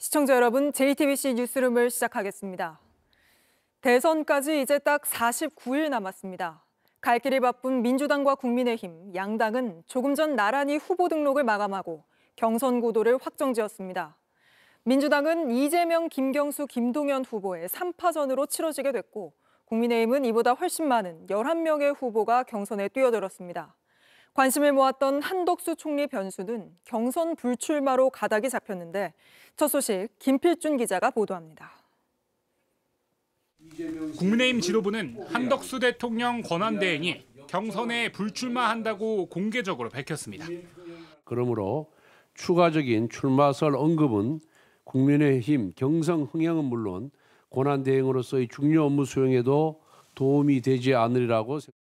시청자 여러분, JTBC 뉴스룸을 시작하겠습니다. 대선까지 이제 딱 49일 남았습니다. 갈 길이 바쁜 민주당과 국민의힘, 양당은 조금 전 나란히 후보 등록을 마감하고 경선 구도를 확정지었습니다. 민주당은 이재명, 김경수, 김동연 후보의 3파전으로 치러지게 됐고, 국민의힘은 이보다 훨씬 많은 11명의 후보가 경선에 뛰어들었습니다. 관심을 모았던 한덕수 총리 변수는 경선 불출마로 가닥이 잡혔는데 첫 소식 김필준 기자가 보도합니다. 국민의힘 지도부는 한덕수 대통령 권한대행이 경선에 불출마한다고 공개적으로 밝혔습니다. 그러므로 추가적인 출마설 언급은 국민의힘 경선 흥행은 물론 권한대행으로서의 중요 업무 수행에도 도움이 되지 않으리라고 생각합니다.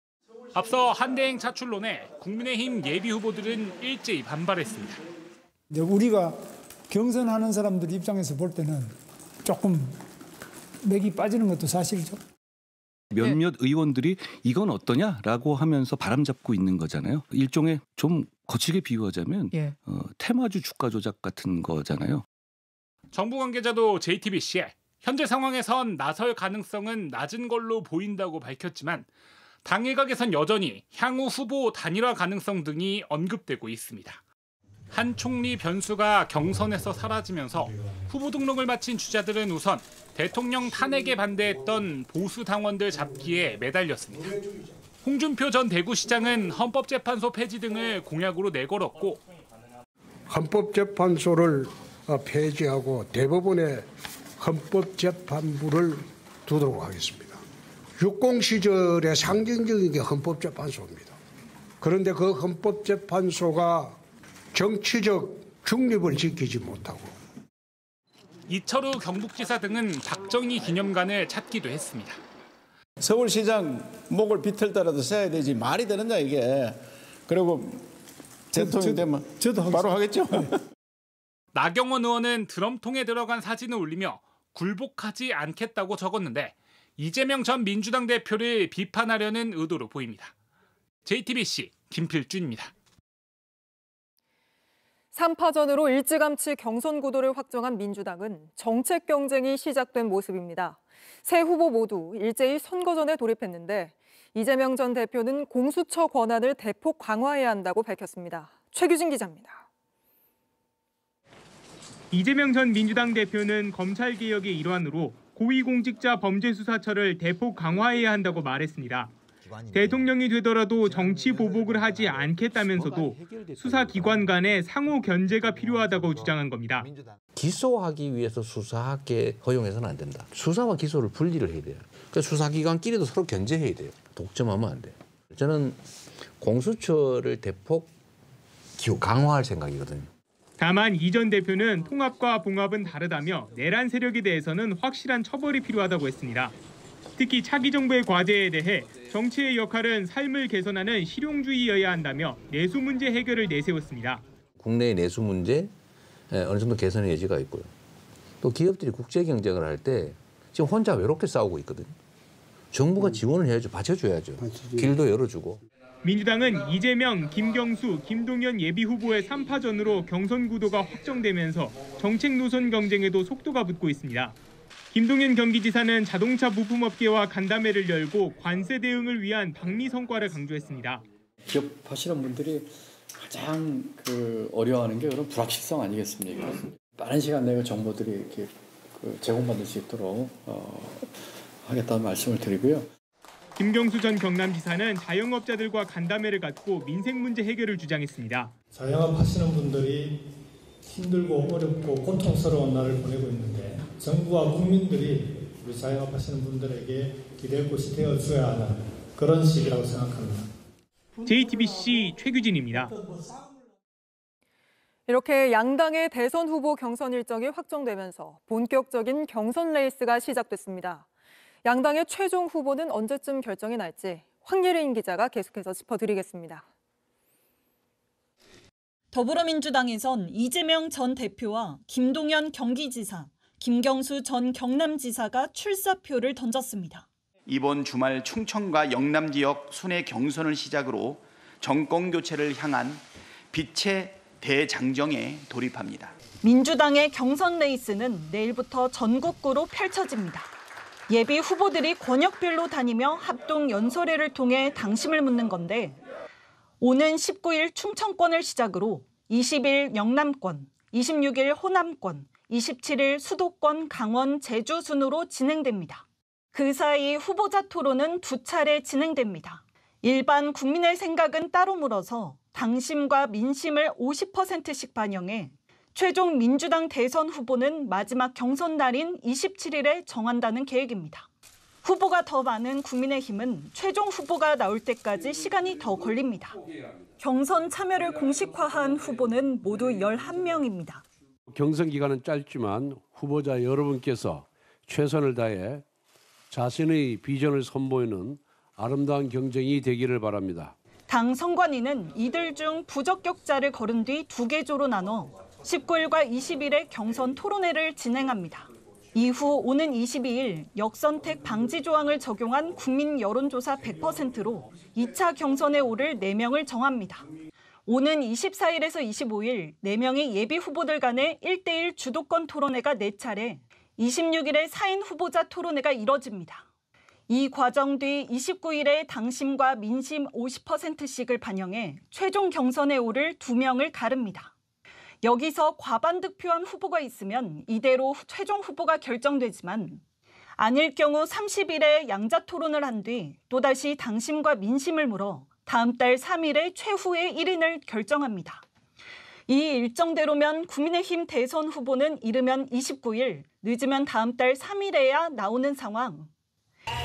앞서 한대행 차출론에 국민의힘 예비 후보들은 일제히 반발했습니다. 우리가 경선하는 사람들 입장에서 볼 때는 조금 맥이 빠지는 것도 사실이죠. 몇몇 의원들이 이건 어떠냐라고 하면서 바람잡고 있는 거잖아요. 일종의 좀 거칠게 비유하자면 테마주 주가 조작 같은 거잖아요. 정부 관계자도 JTBC에 현재 상황에선 나설 가능성은 낮은 걸로 보인다고 밝혔지만 당일각에선 여전히 향후 후보 단일화 가능성 등이 언급되고 있습니다. 한 총리 변수가 경선에서 사라지면서 후보 등록을 마친 주자들은 우선 대통령 탄핵에 반대했던 보수 당원들 잡기에 매달렸습니다. 홍준표 전 대구시장은 헌법재판소 폐지 등을 공약으로 내걸었고 헌법재판소를 폐지하고 대법원에 헌법재판부를 두도록 하겠습니다. 육공 시절의 상징적인 게 헌법재판소입니다. 그런데 그 헌법재판소가 정치적 중립을 지키지 못하고 이철우 경북지사 등은 박정희 기념관을 찾기도 했습니다. 서울시장 목을 비틀더라도 써야 되지 말이 되느냐 이게. 그리고 대통령 되면 저도 바로 하겠죠. 나경원 의원은 드럼통에 들어간 사진을 올리며 굴복하지 않겠다고 적었는데 이재명 전 민주당 대표를 비판하려는 의도로 보입니다. JTBC 김필준입니다. 3파전으로 일찌감치 경선 구도를 확정한 민주당은 정책 경쟁이 시작된 모습입니다. 세 후보 모두 일제히 선거전에 돌입했는데 이재명 전 대표는 공수처 권한을 대폭 강화해야 한다고 밝혔습니다. 최규진 기자입니다. 이재명 전 민주당 대표는 검찰개혁의 일환으로 고위공직자범죄수사처를 대폭 강화해야 한다고 말했습니다. 대통령이 되더라도 정치 보복을 하지 않겠다면서도 수사기관 간의 상호 견제가 필요하다고 주장한 겁니다. 기소하기 위해서 수사하게 허용해서는 안 된다. 수사와 기소를 분리를 해야 돼요. 그러니까 수사기관끼리도 서로 견제해야 돼요. 독점하면 안 돼요. 저는 공수처를 대폭 강화할 생각이거든요. 다만 이 전 대표는 통합과 봉합은 다르다며 내란 세력에 대해서는 확실한 처벌이 필요하다고 했습니다. 특히 차기 정부의 과제에 대해 정치의 역할은 삶을 개선하는 실용주의여야 한다며 내수 문제 해결을 내세웠습니다. 국내의 내수 문제 어느 정도 개선의 여지가 있고요. 또 기업들이 국제 경쟁을 할 때 지금 혼자 외롭게 싸우고 있거든요. 정부가 지원을 해야죠. 받쳐줘야죠. 길도 열어주고. 민주당은 이재명, 김경수, 김동연 예비후보의 3파전으로 경선 구도가 확정되면서 정책 노선 경쟁에도 속도가 붙고 있습니다. 김동연 경기지사는 자동차 부품업계와 간담회를 열고 관세 대응을 위한 방미 성과를 강조했습니다. 기업 하시는 분들이 가장 어려워하는 게 그런 불확실성 아니겠습니까? 빠른 시간 내에 정보들이 이렇게 제공받을 수 있도록 하겠다는 말씀을 드리고요. 김경수 전 경남지사는 자영업자들과 간담회를 갖고 민생 문제 해결을 주장했습니다. 자영업 하시는 분들이 힘들고 어렵고 고통스러운 날을 보내고 있는데 정부와 국민들이 우리 자영업 하시는 분들에게 기댈 곳이 되어줘야 하는 그런 시기라고 생각합니다. JTBC 최규진입니다. 이렇게 양당의 대선 후보 경선 일정이 확정되면서 본격적인 경선 레이스가 시작됐습니다. 양당의 최종 후보는 언제쯤 결정이 날지 황예린 기자가 계속해서 짚어드리겠습니다. 더불어민주당에선 이재명 전 대표와 김동연 경기지사, 김경수 전 경남지사가 출사표를 던졌습니다. 이번 주말 충청과 영남 지역 순회 경선을 시작으로 정권 교체를 향한 빛의 대장정에 돌입합니다. 민주당의 경선 레이스는 내일부터 전국구로 펼쳐집니다. 예비 후보들이 권역별로 다니며 합동 연설회를 통해 당심을 묻는 건데 오는 19일 충청권을 시작으로 20일 영남권, 26일 호남권, 27일 수도권, 강원, 제주 순으로 진행됩니다. 그 사이 후보자 토론은 2차례 진행됩니다. 일반 국민의 생각은 따로 물어서 당심과 민심을 50%씩 반영해 최종 민주당 대선 후보는 마지막 경선 날인 27일에 정한다는 계획입니다. 후보가 더 많은 국민의힘은 최종 후보가 나올 때까지 시간이 더 걸립니다. 경선 참여를 공식화한 후보는 모두 11명입니다. 경선 기간은 짧지만 후보자 여러분께서 최선을 다해 자신의 비전을 선보이는 아름다운 경쟁이 되기를 바랍니다. 당 선관위는 이들 중 부적격자를 거른 뒤 2개조로 나눠 19일과 20일에 경선 토론회를 진행합니다. 이후 오는 22일 역선택 방지 조항을 적용한 국민 여론조사 100%로 2차 경선에 오를 4명을 정합니다. 오는 24일에서 25일 4명의 예비 후보들 간의 1대1 주도권 토론회가 4차례, 26일에 4인 후보자 토론회가 이뤄집니다. 이 과정 뒤 29일에 당심과 민심 50%씩을 반영해 최종 경선에 오를 2명을 가릅니다. 여기서 과반 득표한 후보가 있으면 이대로 최종 후보가 결정되지만 아닐 경우 30일에 양자 토론을 한 뒤 또다시 당심과 민심을 물어 다음 달 3일에 최후의 1인을 결정합니다. 이 일정대로면 국민의힘 대선 후보는 이르면 29일, 늦으면 다음 달 3일에야 나오는 상황.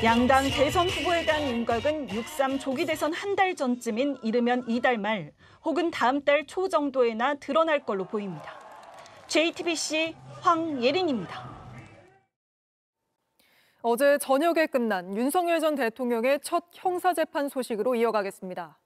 양당 대선 후보에 대한 윤곽은 6.3 조기 대선 한 달 전쯤인 이르면 이달 말 혹은 다음 달 초 정도에나 드러날 걸로 보입니다. JTBC 황예린입니다. 어제 저녁에 끝난 윤석열 전 대통령의 첫 형사재판 소식으로 이어가겠습니다.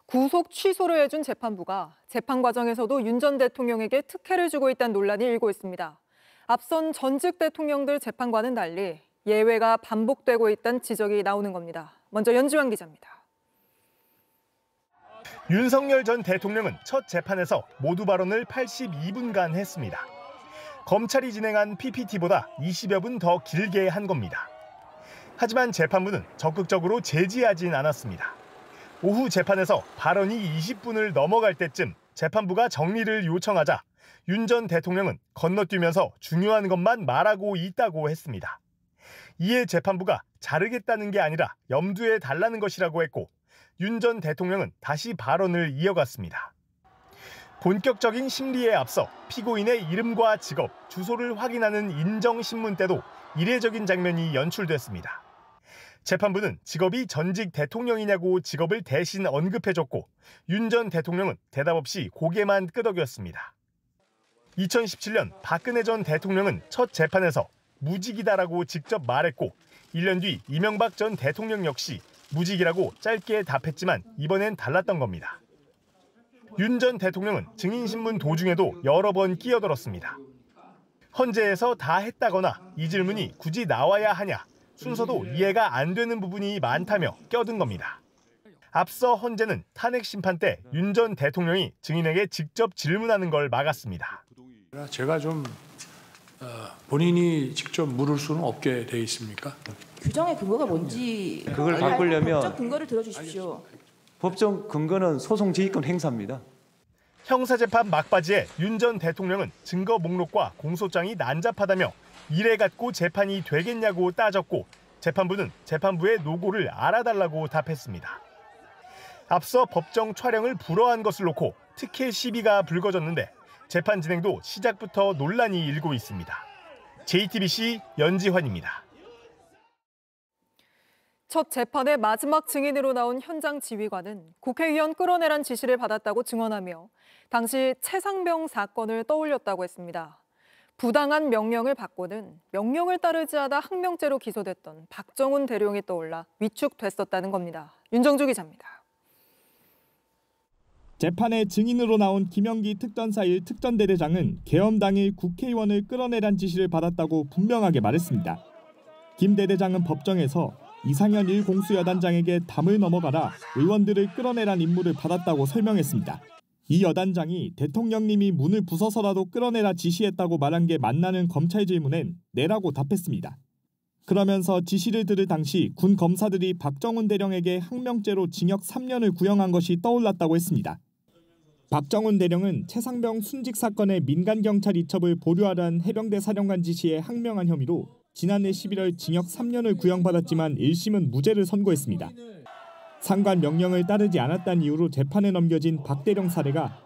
구속 취소를 해준 재판부가 재판 과정에서도 윤 전 대통령에게 특혜를 주고 있다는 논란이 일고 있습니다. 앞선 전직 대통령들 재판과는 달리 예외가 반복되고 있다는 지적이 나오는 겁니다. 먼저 연지환 기자입니다. 윤석열 전 대통령은 첫 재판에서 모두 발언을 82분간 했습니다. 검찰이 진행한 PPT보다 20여 분 더 길게 한 겁니다. 하지만 재판부는 적극적으로 제지하진 않았습니다. 오후 재판에서 발언이 20분을 넘어갈 때쯤 재판부가 정리를 요청하자 윤 전 대통령은 건너뛰면서 중요한 것만 말하고 있다고 했습니다. 이에 재판부가 자르겠다는 게 아니라 염두에 달라는 것이라고 했고 윤 전 대통령은 다시 발언을 이어갔습니다. 본격적인 심리에 앞서 피고인의 이름과 직업, 주소를 확인하는 인정신문 때도 이례적인 장면이 연출됐습니다. 재판부는 직업이 전직 대통령이냐고 직업을 대신 언급해줬고 윤 전 대통령은 대답 없이 고개만 끄덕였습니다. 2017년 박근혜 전 대통령은 첫 재판에서 무직이다라고 직접 말했고 1년 뒤 이명박 전 대통령 역시 무직이라고 짧게 답했지만 이번엔 달랐던 겁니다. 윤 전 대통령은 증인신문 도중에도 여러 번 끼어들었습니다. 헌재에서 다 했다거나 이 질문이 굳이 나와야 하냐, 순서도 이해가 안 되는 부분이 많다며 껴든 겁니다. 앞서 헌재는 탄핵 심판 때 윤 전 대통령이 증인에게 직접 질문하는 걸 막았습니다. 제가 좀 본인이 직접 물을 수는 없게 돼 있습니까? 규정의 근거가 뭔지 그걸 바꾸려면 법적 근거를 들어주십시오. 법적 근거는 소송 지휘권 행사입니다. 형사재판 막바지에 윤 전 대통령은 증거 목록과 공소장이 난잡하다며 이래 갖고 재판이 되겠냐고 따졌고 재판부는 재판부의 노고를 알아달라고 답했습니다. 앞서 법정 촬영을 불허한 것을 놓고 특혜 시비가 불거졌는데 재판 진행도 시작부터 논란이 일고 있습니다. JTBC 연지환입니다. 첫 재판의 마지막 증인으로 나온 현장 지휘관은 국회의원 끌어내란 지시를 받았다고 증언하며 당시 최상병 사건을 떠올렸다고 했습니다. 부당한 명령을 받고는 명령을 따르지 않아 항명죄로 기소됐던 박정훈 대령이 떠올라 위축됐었다는 겁니다. 윤정주 기자입니다. 재판의 증인으로 나온 김영기 특전사 1 특전대대장은 계엄 당일 국회의원을 끌어내란 지시를 받았다고 분명하게 말했습니다. 김 대대장은 법정에서 이상현 1 공수여단장에게 담을 넘어가라 의원들을 끌어내란 임무를 받았다고 설명했습니다. 이 여단장이 대통령님이 문을 부숴서라도 끌어내라 지시했다고 말한 게 맞나는 검찰 질문엔 네라고 답했습니다. 그러면서 지시를 들을 당시 군 검사들이 박정훈 대령에게 항명죄로 징역 3년을 구형한 것이 떠올랐다고 했습니다. 박정훈 대령은 최상병 순직 사건의 민간경찰 이첩을 보류하라는 해병대 사령관 지시에 항명한 혐의로 지난해 11월 징역 3년을 구형받았지만 1심은 무죄를 선고했습니다. 상관 명령을 따르지 않았다는 이유로 재판에 넘겨진 박 대령 사례가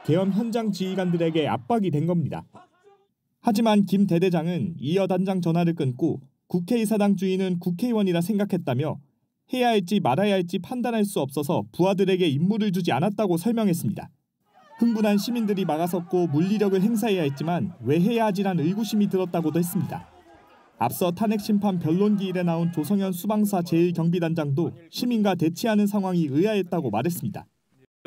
계엄 현장 지휘관들에게 압박이 된 겁니다. 하지만 김 대대장은 이 여단장 전화를 끊고 국회의사당 주인은 국회의원이라 생각했다며 해야 할지 말아야 할지 판단할 수 없어서 부하들에게 임무를 주지 않았다고 설명했습니다. 흥분한 시민들이 막아섰고 물리력을 행사해야 했지만 왜 해야 하지란 의구심이 들었다고도 했습니다. 앞서 탄핵심판 변론기일에 나온 조성현 수방사 제1경비단장도 시민과 대치하는 상황이 의아했다고 말했습니다.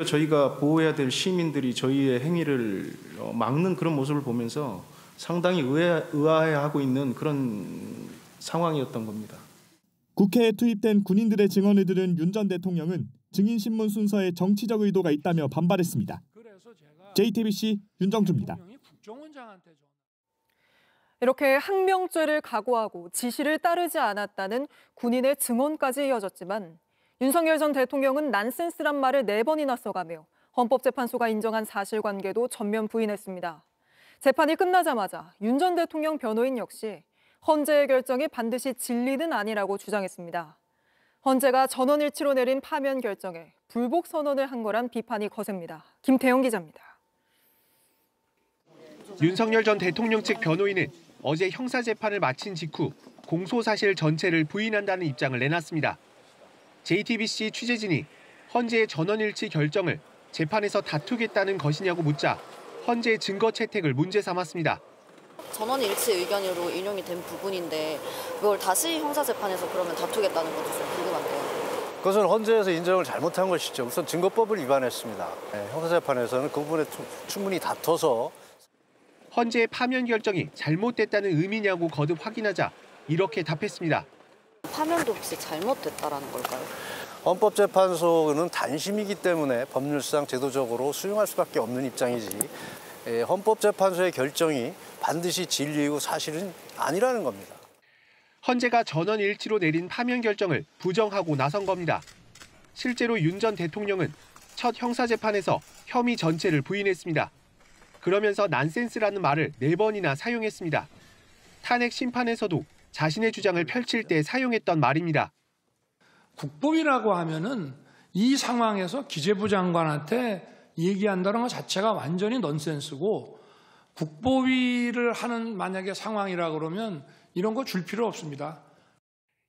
저희가 보호해야 될 시민들이 저희의 행위를 막는 그런 모습을 보면서 상당히 의아해하고 있는 그런 상황이었던 겁니다. 국회에 투입된 군인들의 증언을 들은 윤 전 대통령은 증인신문 순서에 정치적 의도가 있다며 반발했습니다. JTBC 윤정주입니다. 이렇게 항명죄를 각오하고 지시를 따르지 않았다는 군인의 증언까지 이어졌지만 윤석열 전 대통령은 난센스란 말을 4번이나 써가며 헌법재판소가 인정한 사실관계도 전면 부인했습니다. 재판이 끝나자마자 윤 전 대통령 변호인 역시 헌재의 결정이 반드시 진리는 아니라고 주장했습니다. 헌재가 전원일치로 내린 파면 결정에 불복 선언을 한 거란 비판이 거셉니다. 김태영 기자입니다. 윤석열 전 대통령 측 변호인은 어제 형사재판을 마친 직후 공소사실 전체를 부인한다는 입장을 내놨습니다. JTBC 취재진이 헌재의 전원일치 결정을 재판에서 다투겠다는 것이냐고 묻자 헌재의 증거 채택을 문제 삼았습니다. 전원일치 의견으로 인용이 된 부분인데 그걸 다시 형사재판에서 그러면 다투겠다는 것도 좀 궁금한데요. 그것은 헌재에서 인정을 잘못한 것이죠. 우선 증거법을 위반했습니다. 형사재판에서는 그 부분에 충분히 다퉈서 헌재의 파면 결정이 잘못됐다는 의미냐고 거듭 확인하자 이렇게 답했습니다. 파면도 혹시 잘못됐다라는 걸까요? 헌법재판소는 단심이기 때문에 법률상 제도적으로 수용할 수밖에 없는 입장이지 헌법재판소의 결정이 반드시 진리이고 사실은 아니라는 겁니다. 헌재가 전원일치로 내린 파면 결정을 부정하고 나선 겁니다. 실제로 윤 전 대통령은 첫 형사재판에서 혐의 전체를 부인했습니다. 그러면서 난센스라는 말을 4번이나 사용했습니다. 탄핵 심판에서도 자신의 주장을 펼칠 때 사용했던 말입니다. 국법이라고 하면은 이 상황에서 기재부 장관한테 얘기한다는 것 자체가 완전히 넌센스고 국법위를 하는 만약에 상황이라 그러면 이런 거 줄 필요 없습니다.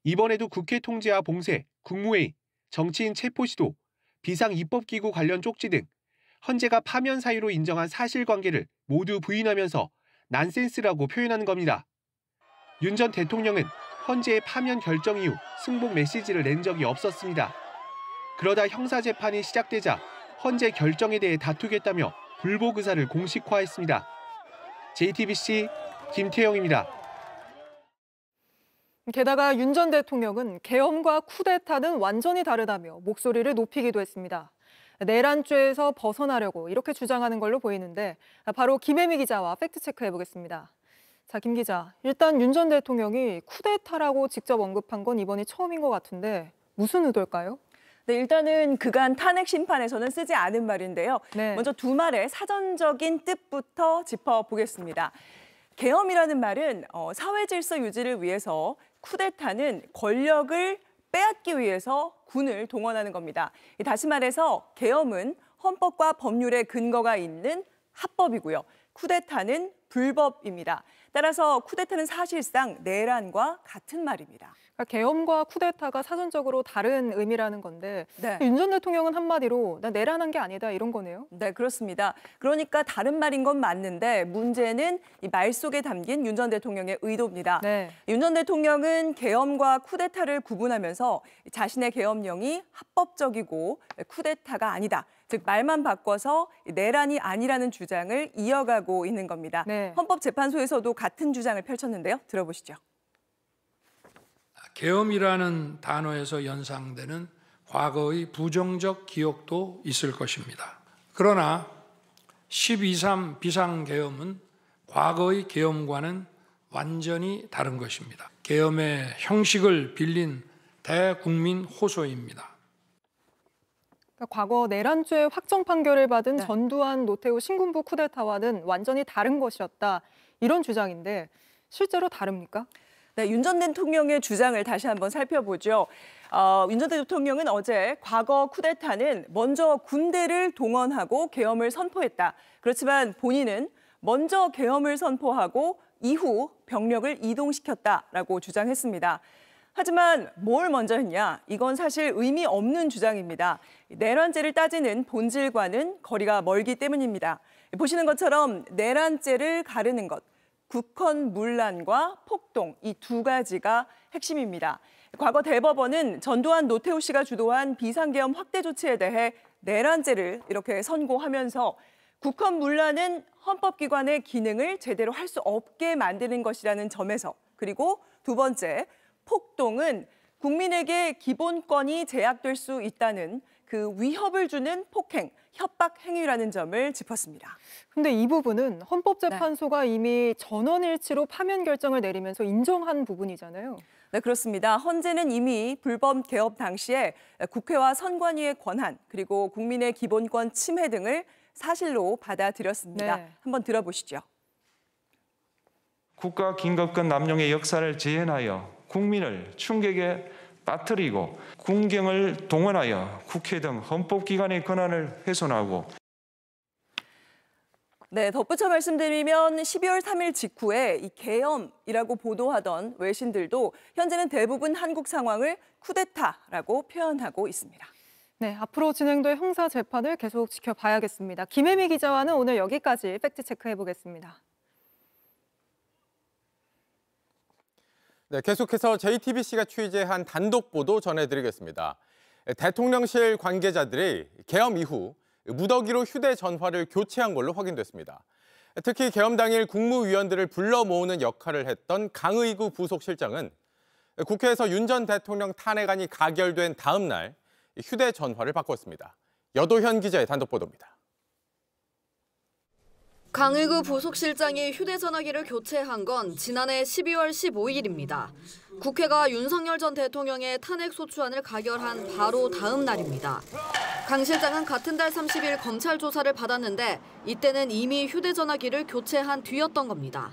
이번에도 국회 통제와 봉쇄, 국무회의, 정치인 체포시도, 비상입법기구 관련 쪽지 등 헌재가 파면 사유로 인정한 사실관계를 모두 부인하면서 난센스라고 표현하는 겁니다. 윤 전 대통령은 헌재의 파면 결정 이후 승복 메시지를 낸 적이 없었습니다. 그러다 형사재판이 시작되자 헌재 결정에 대해 다투겠다며 불복 의사를 공식화했습니다. JTBC 김태영입니다. 게다가 윤 전 대통령은 계엄과 쿠데타는 완전히 다르다며 목소리를 높이기도 했습니다. 내란죄에서 벗어나려고 이렇게 주장하는 걸로 보이는데 바로 김혜미 기자와 팩트체크해보겠습니다. 자, 김 기자, 일단 윤 전 대통령이 쿠데타라고 직접 언급한 건 이번이 처음인 것 같은데 무슨 의도일까요? 네, 일단은 그간 탄핵 심판에서는 쓰지 않은 말인데요. 먼저 두 말의 사전적인 뜻부터 짚어보겠습니다. 계엄이라는 말은 사회 질서 유지를 위해서, 쿠데타는 권력을 빼앗기 위해서 군을 동원하는 겁니다. 다시 말해서 계엄은 헌법과 법률의 근거가 있는 합법이고요. 쿠데타는 불법입니다. 따라서 쿠데타는 사실상 내란과 같은 말입니다. 그러니까 계엄과 쿠데타가 사전적으로 다른 의미라는 건데 윤 전 대통령은 한마디로 나 내란한 게 아니다 이런 거네요. 네, 그렇습니다. 그러니까 다른 말인 건 맞는데 문제는 이 말 속에 담긴 윤 전 대통령의 의도입니다. 윤 전 대통령은 계엄과 쿠데타를 구분하면서 자신의 계엄령이 합법적이고 쿠데타가 아니다. 즉 말만 바꿔서 내란이 아니라는 주장을 이어가고 있는 겁니다. 헌법재판소에서도 같은 주장을 펼쳤는데요. 들어보시죠. 계엄이라는 단어에서 연상되는 과거의 부정적 기억도 있을 것입니다. 그러나 12.3 비상계엄은 과거의 계엄과는 완전히 다른 것입니다. 계엄의 형식을 빌린 대국민 호소입니다. 그러니까 과거 내란죄 확정 판결을 받은 전두환, 노태우 신군부 쿠데타와는 완전히 다른 것이었다. 이런 주장인데 실제로 다릅니까? 네, 윤 전 대통령의 주장을 다시 한번 살펴보죠. 윤 전 대통령은 어제 과거 쿠데타는 먼저 군대를 동원하고 계엄을 선포했다. 그렇지만 본인은 먼저 계엄을 선포하고 이후 병력을 이동시켰다라고 주장했습니다. 하지만 뭘 먼저 했냐? 이건 사실 의미 없는 주장입니다. 내란죄를 따지는 본질과는 거리가 멀기 때문입니다. 보시는 것처럼 내란죄를 가르는 것, 국헌문란과 폭동 이 두 가지가 핵심입니다. 과거 대법원은 전두환, 노태우 씨가 주도한 비상계엄 확대 조치에 대해 내란죄를 이렇게 선고하면서 국헌문란은 헌법기관의 기능을 제대로 할 수 없게 만드는 것이라는 점에서, 그리고 두 번째, 폭동은 국민에게 기본권이 제약될 수 있다는 그 위협을 주는 폭행, 협박 행위라는 점을 짚었습니다. 근데 이 부분은 헌법재판소가 이미 전원일치로 파면 결정을 내리면서 인정한 부분이잖아요. 네, 그렇습니다. 헌재는 이미 불법 개업 당시에 국회와 선관위의 권한, 그리고 국민의 기본권 침해 등을 사실로 받아들였습니다. 네. 한번 들어보시죠. 국가 긴급권 남용의 역사를 재현하여 국민을 충격에 빠뜨리고 군경을 동원하여 국회 등 헌법기관의 권한을 훼손하고. 네, 덧붙여 말씀드리면 12월 3일 직후에 이 계엄이라고 보도하던 외신들도 현재는 대부분 한국 상황을 쿠데타라고 표현하고 있습니다. 네, 앞으로 진행될 형사 재판을 계속 지켜봐야겠습니다. 김혜미 기자와는 오늘 여기까지 팩트 체크해보겠습니다. 네, 계속해서 JTBC가 취재한 단독 보도 전해드리겠습니다. 대통령실 관계자들이 계엄 이후 무더기로 휴대전화를 교체한 걸로 확인됐습니다. 특히 계엄 당일 국무위원들을 불러 모으는 역할을 했던 강의구 부속실장은 국회에서 윤 전 대통령 탄핵안이 가결된 다음 날 휴대전화를 바꿨습니다. 여도현 기자의 단독 보도입니다. 강의구 부속실장이 휴대전화기를 교체한 건 지난해 12월 15일입니다. 국회가 윤석열 전 대통령의 탄핵소추안을 가결한 바로 다음 날입니다. 강 실장은 같은 달 30일 검찰 조사를 받았는데 이때는 이미 휴대전화기를 교체한 뒤였던 겁니다.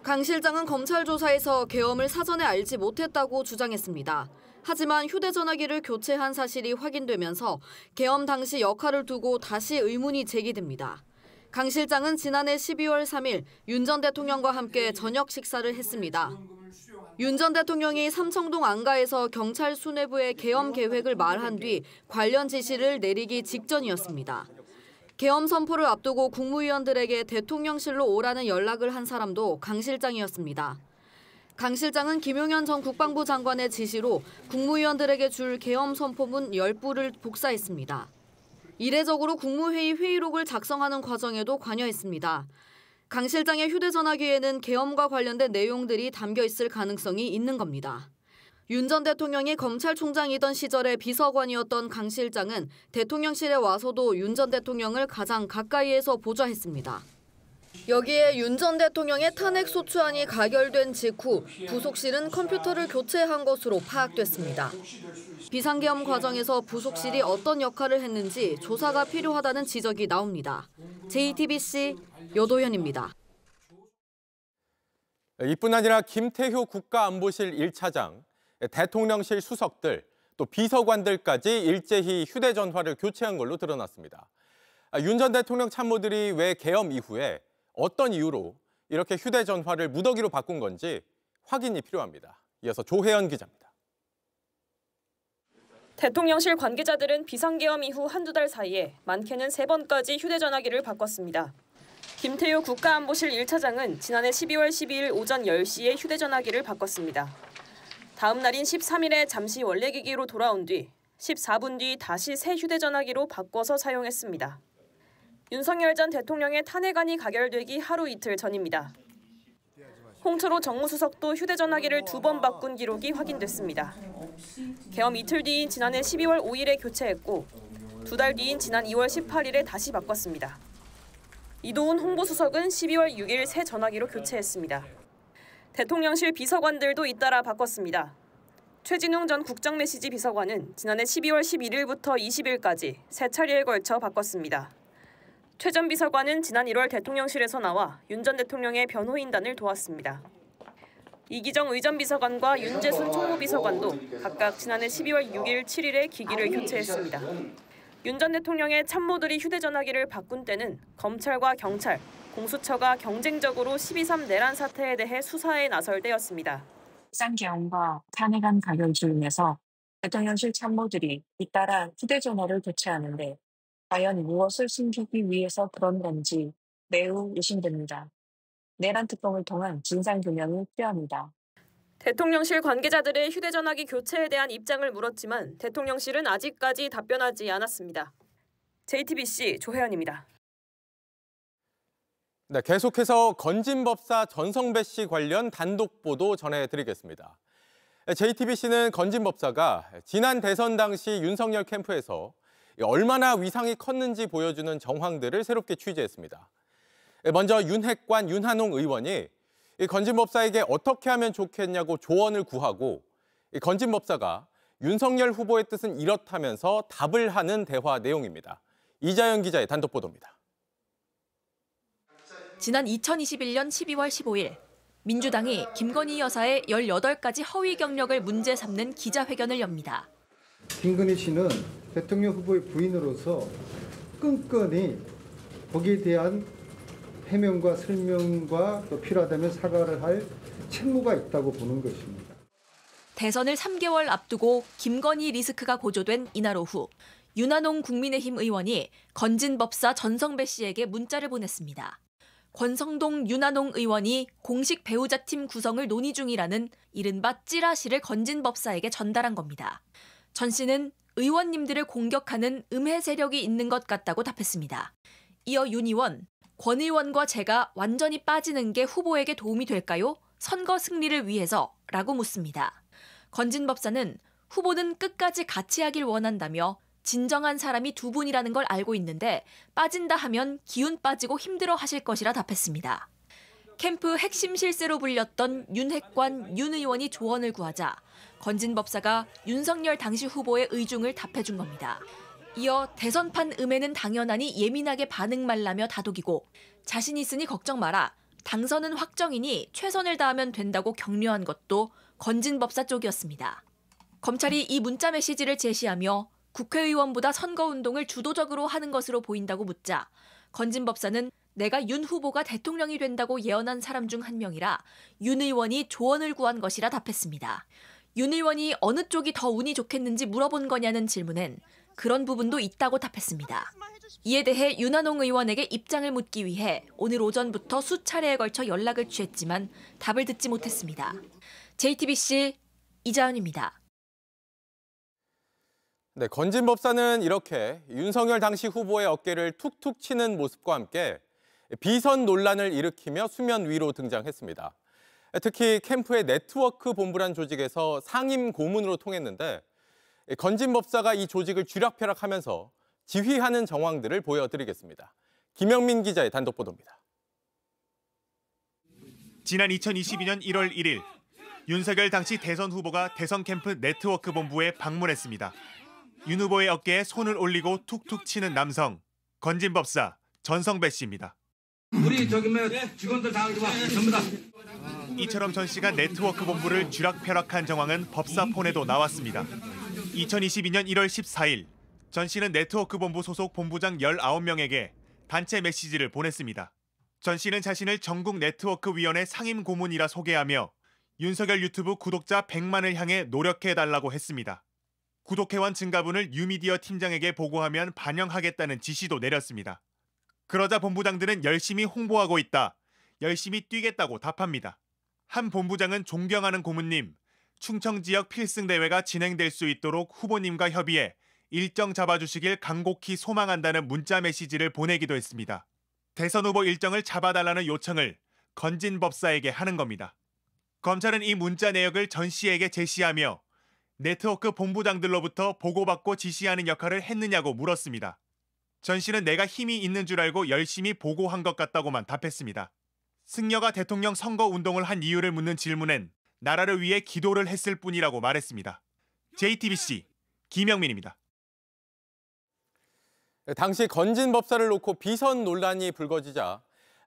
강 실장은 검찰 조사에서 계엄을 사전에 알지 못했다고 주장했습니다. 하지만 휴대전화기를 교체한 사실이 확인되면서 계엄 당시 역할을 두고 다시 의문이 제기됩니다. 강 실장은 지난해 12월 3일 윤 전 대통령과 함께 저녁 식사를 했습니다. 윤 전 대통령이 삼청동 안가에서 경찰 수뇌부에 계엄 계획을 말한 뒤 관련 지시를 내리기 직전이었습니다. 계엄 선포를 앞두고 국무위원들에게 대통령실로 오라는 연락을 한 사람도 강 실장이었습니다. 강 실장은 김용현 전 국방부 장관의 지시로 국무위원들에게 줄 계엄 선포문 10부를 복사했습니다. 이례적으로 국무회의 회의록을 작성하는 과정에도 관여했습니다. 강 실장의 휴대전화기에는 계엄과 관련된 내용들이 담겨 있을 가능성이 있는 겁니다. 윤 전 대통령이 검찰총장이던 시절의 비서관이었던 강 실장은 대통령실에 와서도 윤 전 대통령을 가장 가까이에서 보좌했습니다. 여기에 윤 전 대통령의 탄핵소추안이 가결된 직후 부속실은 컴퓨터를 교체한 것으로 파악됐습니다. 비상계엄 과정에서 부속실이 어떤 역할을 했는지 조사가 필요하다는 지적이 나옵니다. JTBC 여도현입니다. 이뿐 아니라 김태효 국가안보실 1차장, 대통령실 수석들, 또 비서관들까지 일제히 휴대전화를 교체한 걸로 드러났습니다. 윤 전 대통령 참모들이 왜 계엄 이후에 어떤 이유로 이렇게 휴대전화를 무더기로 바꾼 건지 확인이 필요합니다. 이어서 조혜연 기자입니다. 대통령실 관계자들은 비상계엄 이후 한두 달 사이에 많게는 3번까지 휴대전화기를 바꿨습니다. 김태효 국가안보실 1차장은 지난해 12월 12일 오전 10시에 휴대전화기를 바꿨습니다. 다음 날인 13일에 잠시 원래 기기로 돌아온 뒤 14분 뒤 다시 새 휴대전화기로 바꿔서 사용했습니다. 윤석열 전 대통령의 탄핵안이 가결되기 하루 이틀 전입니다. 홍철호 정무수석도 휴대전화기를 2번 바꾼 기록이 확인됐습니다. 계엄 이틀 뒤인 지난해 12월 5일에 교체했고 2달 뒤인 지난 2월 18일에 다시 바꿨습니다. 이도훈 홍보수석은 12월 6일 새 전화기로 교체했습니다. 대통령실 비서관들도 잇따라 바꿨습니다. 최진웅 전 국정메시지 비서관은 지난해 12월 11일부터 20일까지 세 차례에 걸쳐 바꿨습니다. 최 전 비서관은 지난 1월 대통령실에서 나와 윤 전 대통령의 변호인단을 도왔습니다. 이기정 의전 비서관과 윤재순 총무비서관도 각각 지난해 12월 6일, 7일에 기기를 교체했습니다. 윤 전 대통령의 참모들이 휴대전화기를 바꾼 때는 검찰과 경찰, 공수처가 경쟁적으로 12.3 내란 사태에 대해 수사에 나설 때였습니다. 비상계엄과 탄핵안 가결로 인해서 대통령실 참모들이 잇따라 휴대전화를 교체하는데 과연 무엇을 숨기기 위해서 그런 건지 매우 의심됩니다. 내란 특검을 통한 진상규명이 필요합니다. 대통령실 관계자들의 휴대전화기 교체에 대한 입장을 물었지만 대통령실은 아직까지 답변하지 않았습니다. JTBC 조혜연입니다. 네, 계속해서 건진법사 전성배 씨 관련 단독 보도 전해드리겠습니다. JTBC는 건진법사가 지난 대선 당시 윤석열 캠프에서 얼마나 위상이 컸는지 보여주는 정황들을 새롭게 취재했습니다. 먼저 윤핵관 윤한홍 의원이 건진법사에게 어떻게 하면 좋겠냐고 조언을 구하고 건진법사가 윤석열 후보의 뜻은 이렇다면서 답을 하는 대화 내용입니다. 이자연 기자의 단독 보도입니다. 지난 2021년 12월 15일 민주당이 김건희 여사의 18가지 허위 경력을 문제 삼는 기자회견을 엽니다. 김건희 씨는 대통령 후보의 부인으로서 끈끈이 거기에 대한 해명과 설명과 또 필요하다면 사과를 할 책무가 있다고 보는 것입니다. 대선을 3개월 앞두고 김건희 리스크가 고조된 이날 오후 윤한홍 국민의힘 의원이 건진법사 전성배 씨에게 문자를 보냈습니다. 권성동 윤한홍 의원이 공식 배우자팀 구성을 논의 중이라는 이른바 찌라시를 건진법사에게 전달한 겁니다. 전 씨는 의원님들을 공격하는 음해 세력이 있는 것 같다고 답했습니다. 이어 윤 의원, 권 의원과 제가 완전히 빠지는 게 후보에게 도움이 될까요? 선거 승리를 위해서라고 묻습니다. 건진법사는 후보는 끝까지 같이 하길 원한다며 진정한 사람이 두 분이라는 걸 알고 있는데 빠진다 하면 기운 빠지고 힘들어 하실 것이라 답했습니다. 캠프 핵심 실세로 불렸던 윤핵관 윤 의원이 조언을 구하자 건진법사가 윤석열 당시 후보의 의중을 답해준 겁니다. 이어 대선판 음해는 당연하니 예민하게 반응 말라며 다독이고 자신 있으니 걱정 마라. 당선은 확정이니 최선을 다하면 된다고 격려한 것도 건진법사 쪽이었습니다. 검찰이 이 문자 메시지를 제시하며 국회의원보다 선거운동을 주도적으로 하는 것으로 보인다고 묻자 건진법사는 내가 윤 후보가 대통령이 된다고 예언한 사람 중 한 명이라 윤 의원이 조언을 구한 것이라 답했습니다. 윤 의원이 어느 쪽이 더 운이 좋겠는지 물어본 거냐는 질문엔 그런 부분도 있다고 답했습니다. 이에 대해 윤한홍 의원에게 입장을 묻기 위해 오늘 오전부터 수차례에 걸쳐 연락을 취했지만 답을 듣지 못했습니다. JTBC 이자연입니다. 네, 건진법사는 이렇게 윤석열 당시 후보의 어깨를 툭툭 치는 모습과 함께 비선 논란을 일으키며 수면 위로 등장했습니다. 특히 캠프의 네트워크 본부란 조직에서 상임 고문으로 통했는데 건진법사가 이 조직을 쥐락펴락하면서 지휘하는 정황들을 보여드리겠습니다. 김영민 기자의 단독 보도입니다. 지난 2022년 1월 1일 윤석열 당시 대선 후보가 대선 캠프 네트워크 본부에 방문했습니다. 윤 후보의 어깨에 손을 올리고 툭툭 치는 남성, 건진법사 전성배 씨입니다. 우리 직원들 다 전부 다. 이처럼 전 씨가 네트워크 본부를 쥐락펴락한 정황은 법사폰에도 나왔습니다. 2022년 1월 14일 전 씨는 네트워크 본부 소속 본부장 19명에게 단체 메시지를 보냈습니다. 전 씨는 자신을 전국 네트워크 위원회 상임 고문이라 소개하며 윤석열 유튜브 구독자 100만을 향해 노력해달라고 했습니다. 구독회원 증가분을 뉴미디어 팀장에게 보고하면 반영하겠다는 지시도 내렸습니다. 그러자 본부장들은 열심히 홍보하고 있다, 열심히 뛰겠다고 답합니다. 한 본부장은 존경하는 고문님, 충청 지역 필승 대회가 진행될 수 있도록 후보님과 협의해 일정 잡아주시길 간곡히 소망한다는 문자 메시지를 보내기도 했습니다. 대선 후보 일정을 잡아달라는 요청을 건진법사에게 하는 겁니다. 검찰은 이 문자 내역을 전 씨에게 제시하며 네트워크 본부장들로부터 보고받고 지시하는 역할을 했느냐고 물었습니다. 전 씨는 내가 힘이 있는 줄 알고 열심히 보고한 것 같다고만 답했습니다. 승려가 대통령 선거 운동을 한 이유를 묻는 질문엔 나라를 위해 기도를 했을 뿐이라고 말했습니다. JTBC 김영민입니다. 당시 건진 법사를 놓고 비선 논란이 불거지자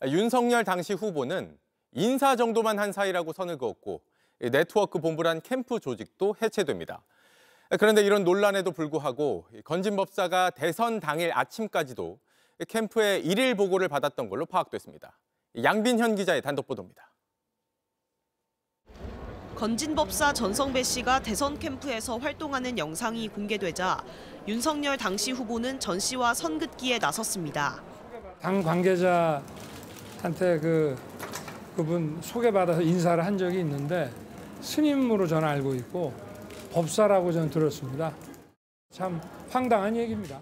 윤석열 당시 후보는 인사 정도만 한 사이라고 선을 그었고 네트워크 본부란 캠프 조직도 해체됩니다. 그런데 이런 논란에도 불구하고 건진 법사가 대선 당일 아침까지도 캠프에 일일 보고를 받았던 걸로 파악됐습니다. 양빈현 기자의 단독 보도입니다. 건진 법사 전성배 씨가 대선 캠프에서 활동하는 영상이 공개되자 윤석열 당시 후보는 전 씨와 선긋기에 나섰습니다. 당 관계자한테 그분 소개받아서 인사를 한 적이 있는데 스님으로 저는 알고 있고 법사라고 저는 들었습니다. 참 황당한 얘기입니다.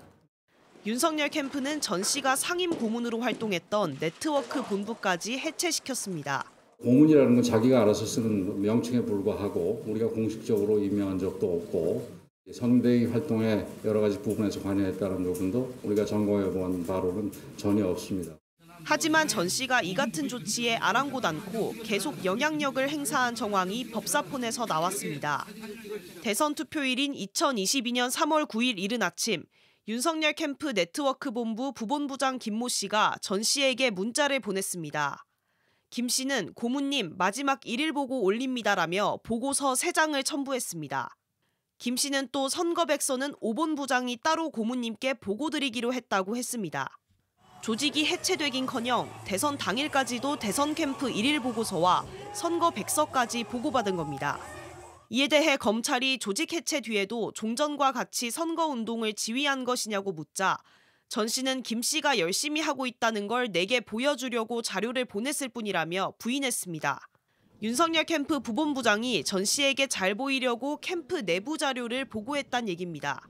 윤석열 캠프는 전 씨가 상임 고문으로 활동했던 네트워크 본부까지 해체시켰습니다. 고문이라는 건 자기가 알아서 쓰는 명칭에 불과하고 우리가 공식적으로 임명한 적도 없고 선대위 활동에 여러 가지 부분에서 관여했다는 부분도 우리가 점검해본 바로는 전혀 없습니다. 하지만 전 씨가 이 같은 조치에 아랑곳 않고 계속 영향력을 행사한 정황이 법사폰에서 나왔습니다. 대선 투표일인 2022년 3월 9일 이른 아침 윤석열 캠프 네트워크 본부 부본부장 김모 씨가 전 씨에게 문자를 보냈습니다. 김 씨는 고문님 마지막 일일 보고 올립니다라며 보고서 3장을 첨부했습니다. 김 씨는 또 선거백서는 오본부장이 따로 고문님께 보고드리기로 했다고 했습니다. 조직이 해체되긴커녕 대선 당일까지도 대선 캠프 일일 보고서와 선거백서까지 보고받은 겁니다. 이에 대해 검찰이 조직 해체 뒤에도 종전과 같이 선거운동을 지휘한 것이냐고 묻자 전 씨는 김 씨가 열심히 하고 있다는 걸 내게 보여주려고 자료를 보냈을 뿐이라며 부인했습니다. 윤석열 캠프 부본부장이 전 씨에게 잘 보이려고 캠프 내부 자료를 보고했단 얘기입니다.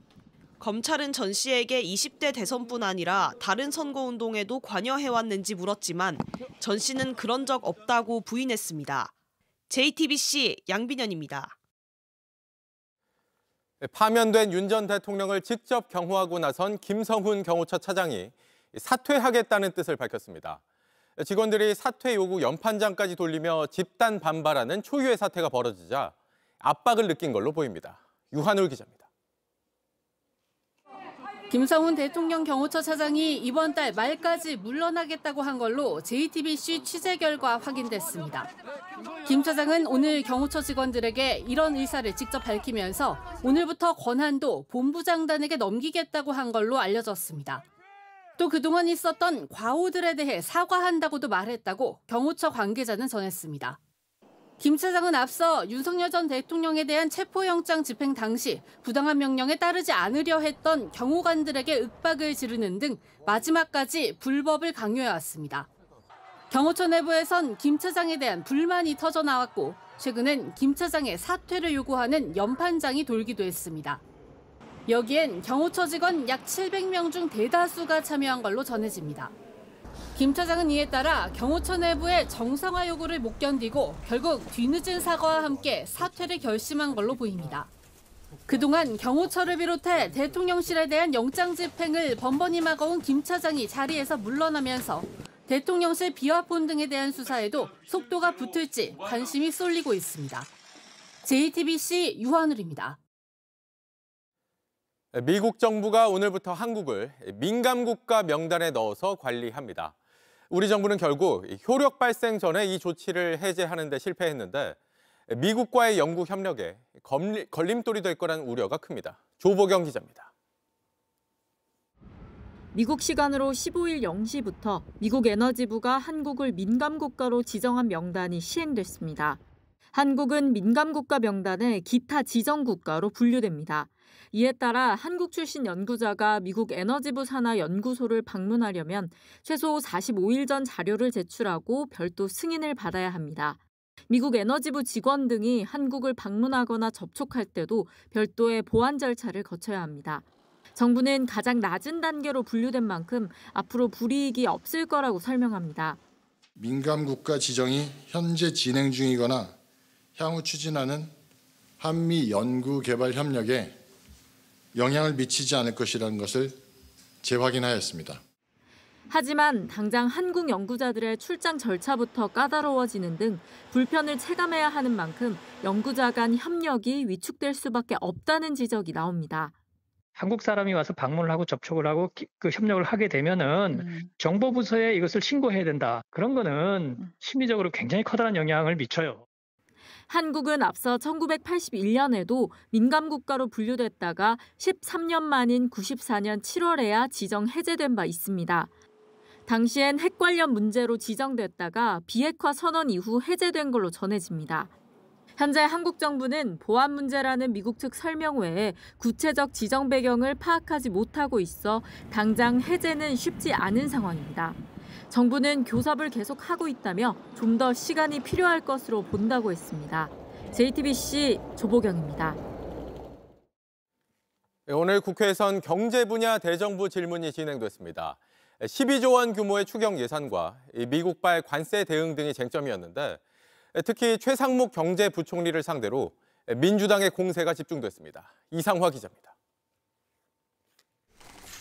검찰은 전 씨에게 20대 대선뿐 아니라 다른 선거운동에도 관여해왔는지 물었지만 전 씨는 그런 적 없다고 부인했습니다. JTBC 양빈현입니다. 파면된 윤 전 대통령을 직접 경호하고 나선 김성훈 경호처 차장이 사퇴하겠다는 뜻을 밝혔습니다. 직원들이 사퇴 요구 연판장까지 돌리며 집단 반발하는 초유의 사태가 벌어지자 압박을 느낀 걸로 보입니다. 유한울 기자입니다. 김성훈 대통령 경호처 차장이 이번 달 말까지 물러나겠다고 한 걸로 JTBC 취재 결과 확인됐습니다. 김 차장은 오늘 경호처 직원들에게 이런 의사를 직접 밝히면서 오늘부터 권한도 본부장단에게 넘기겠다고 한 걸로 알려졌습니다. 또 그동안 있었던 과오들에 대해 사과한다고도 말했다고 경호처 관계자는 전했습니다. 김 차장은 앞서 윤석열 전 대통령에 대한 체포영장 집행 당시 부당한 명령에 따르지 않으려 했던 경호관들에게 윽박을 지르는 등 마지막까지 불법을 강요해왔습니다. 경호처 내부에선 김 차장에 대한 불만이 터져나왔고 최근엔 김 차장의 사퇴를 요구하는 연판장이 돌기도 했습니다. 여기엔 경호처 직원 약 700명 중 대다수가 참여한 걸로 전해집니다. 김 차장은 이에 따라 경호처 내부의 정상화 요구를 못 견디고 결국 뒤늦은 사과와 함께 사퇴를 결심한 걸로 보입니다. 그동안 경호처를 비롯해 대통령실에 대한 영장 집행을 번번이 막아온 김 차장이 자리에서 물러나면서 대통령실 비화폰 등에 대한 수사에도 속도가 붙을지 관심이 쏠리고 있습니다. JTBC 유한울입니다. 미국 정부가 오늘부터 한국을 민감국가 명단에 넣어서 관리합니다. 우리 정부는 결국 효력 발생 전에 이 조치를 해제하는 데 실패했는데 미국과의 연구 협력에 걸림돌이 될 거란 우려가 큽니다. 조보경 기자입니다. 미국 시간으로 15일 0시부터 미국 에너지부가 한국을 민감국가로 지정한 명단이 시행됐습니다. 한국은 민감국가 명단에 기타 지정국가로 분류됩니다. 이에 따라 한국 출신 연구자가 미국 에너지부 산하 연구소를 방문하려면 최소 45일 전 자료를 제출하고 별도 승인을 받아야 합니다. 미국 에너지부 직원 등이 한국을 방문하거나 접촉할 때도 별도의 보안 절차를 거쳐야 합니다. 정부는 가장 낮은 단계로 분류된 만큼 앞으로 불이익이 없을 거라고 설명합니다. 민감국가 지정이 현재 진행 중이거나 향후 추진하는 한미 연구개발 협력에 영향을 미치지 않을 것이라는 것을 재확인하였습니다. 하지만 당장 한국 연구자들의 출장 절차부터 까다로워지는 등 불편을 체감해야 하는 만큼 연구자 간 협력이 위축될 수밖에 없다는 지적이 나옵니다. 한국 사람이 와서 방문을 하고 접촉을 하고 그 협력을 하게 되면은 정보부서에 이것을 신고해야 된다. 그런 거는 심리적으로 굉장히 커다란 영향을 미쳐요. 한국은 앞서 1981년에도 민감국가로 분류됐다가 13년 만인 94년 7월에야 지정 해제된 바 있습니다. 당시엔 핵 관련 문제로 지정됐다가 비핵화 선언 이후 해제된 걸로 전해집니다. 현재 한국 정부는 보안 문제라는 미국 측 설명 외에 구체적 지정 배경을 파악하지 못하고 있어 당장 해제는 쉽지 않은 상황입니다. 정부는 교섭을 계속하고 있다며 좀 더 시간이 필요할 것으로 본다고 했습니다. JTBC 조보경입니다. 오늘 국회에선 경제 분야 대정부 질문이 진행됐습니다. 12조 원 규모의 추경 예산과 미국발 관세 대응 등이 쟁점이었는데 특히 최상목 경제부총리를 상대로 민주당의 공세가 집중됐습니다. 이상화 기자입니다.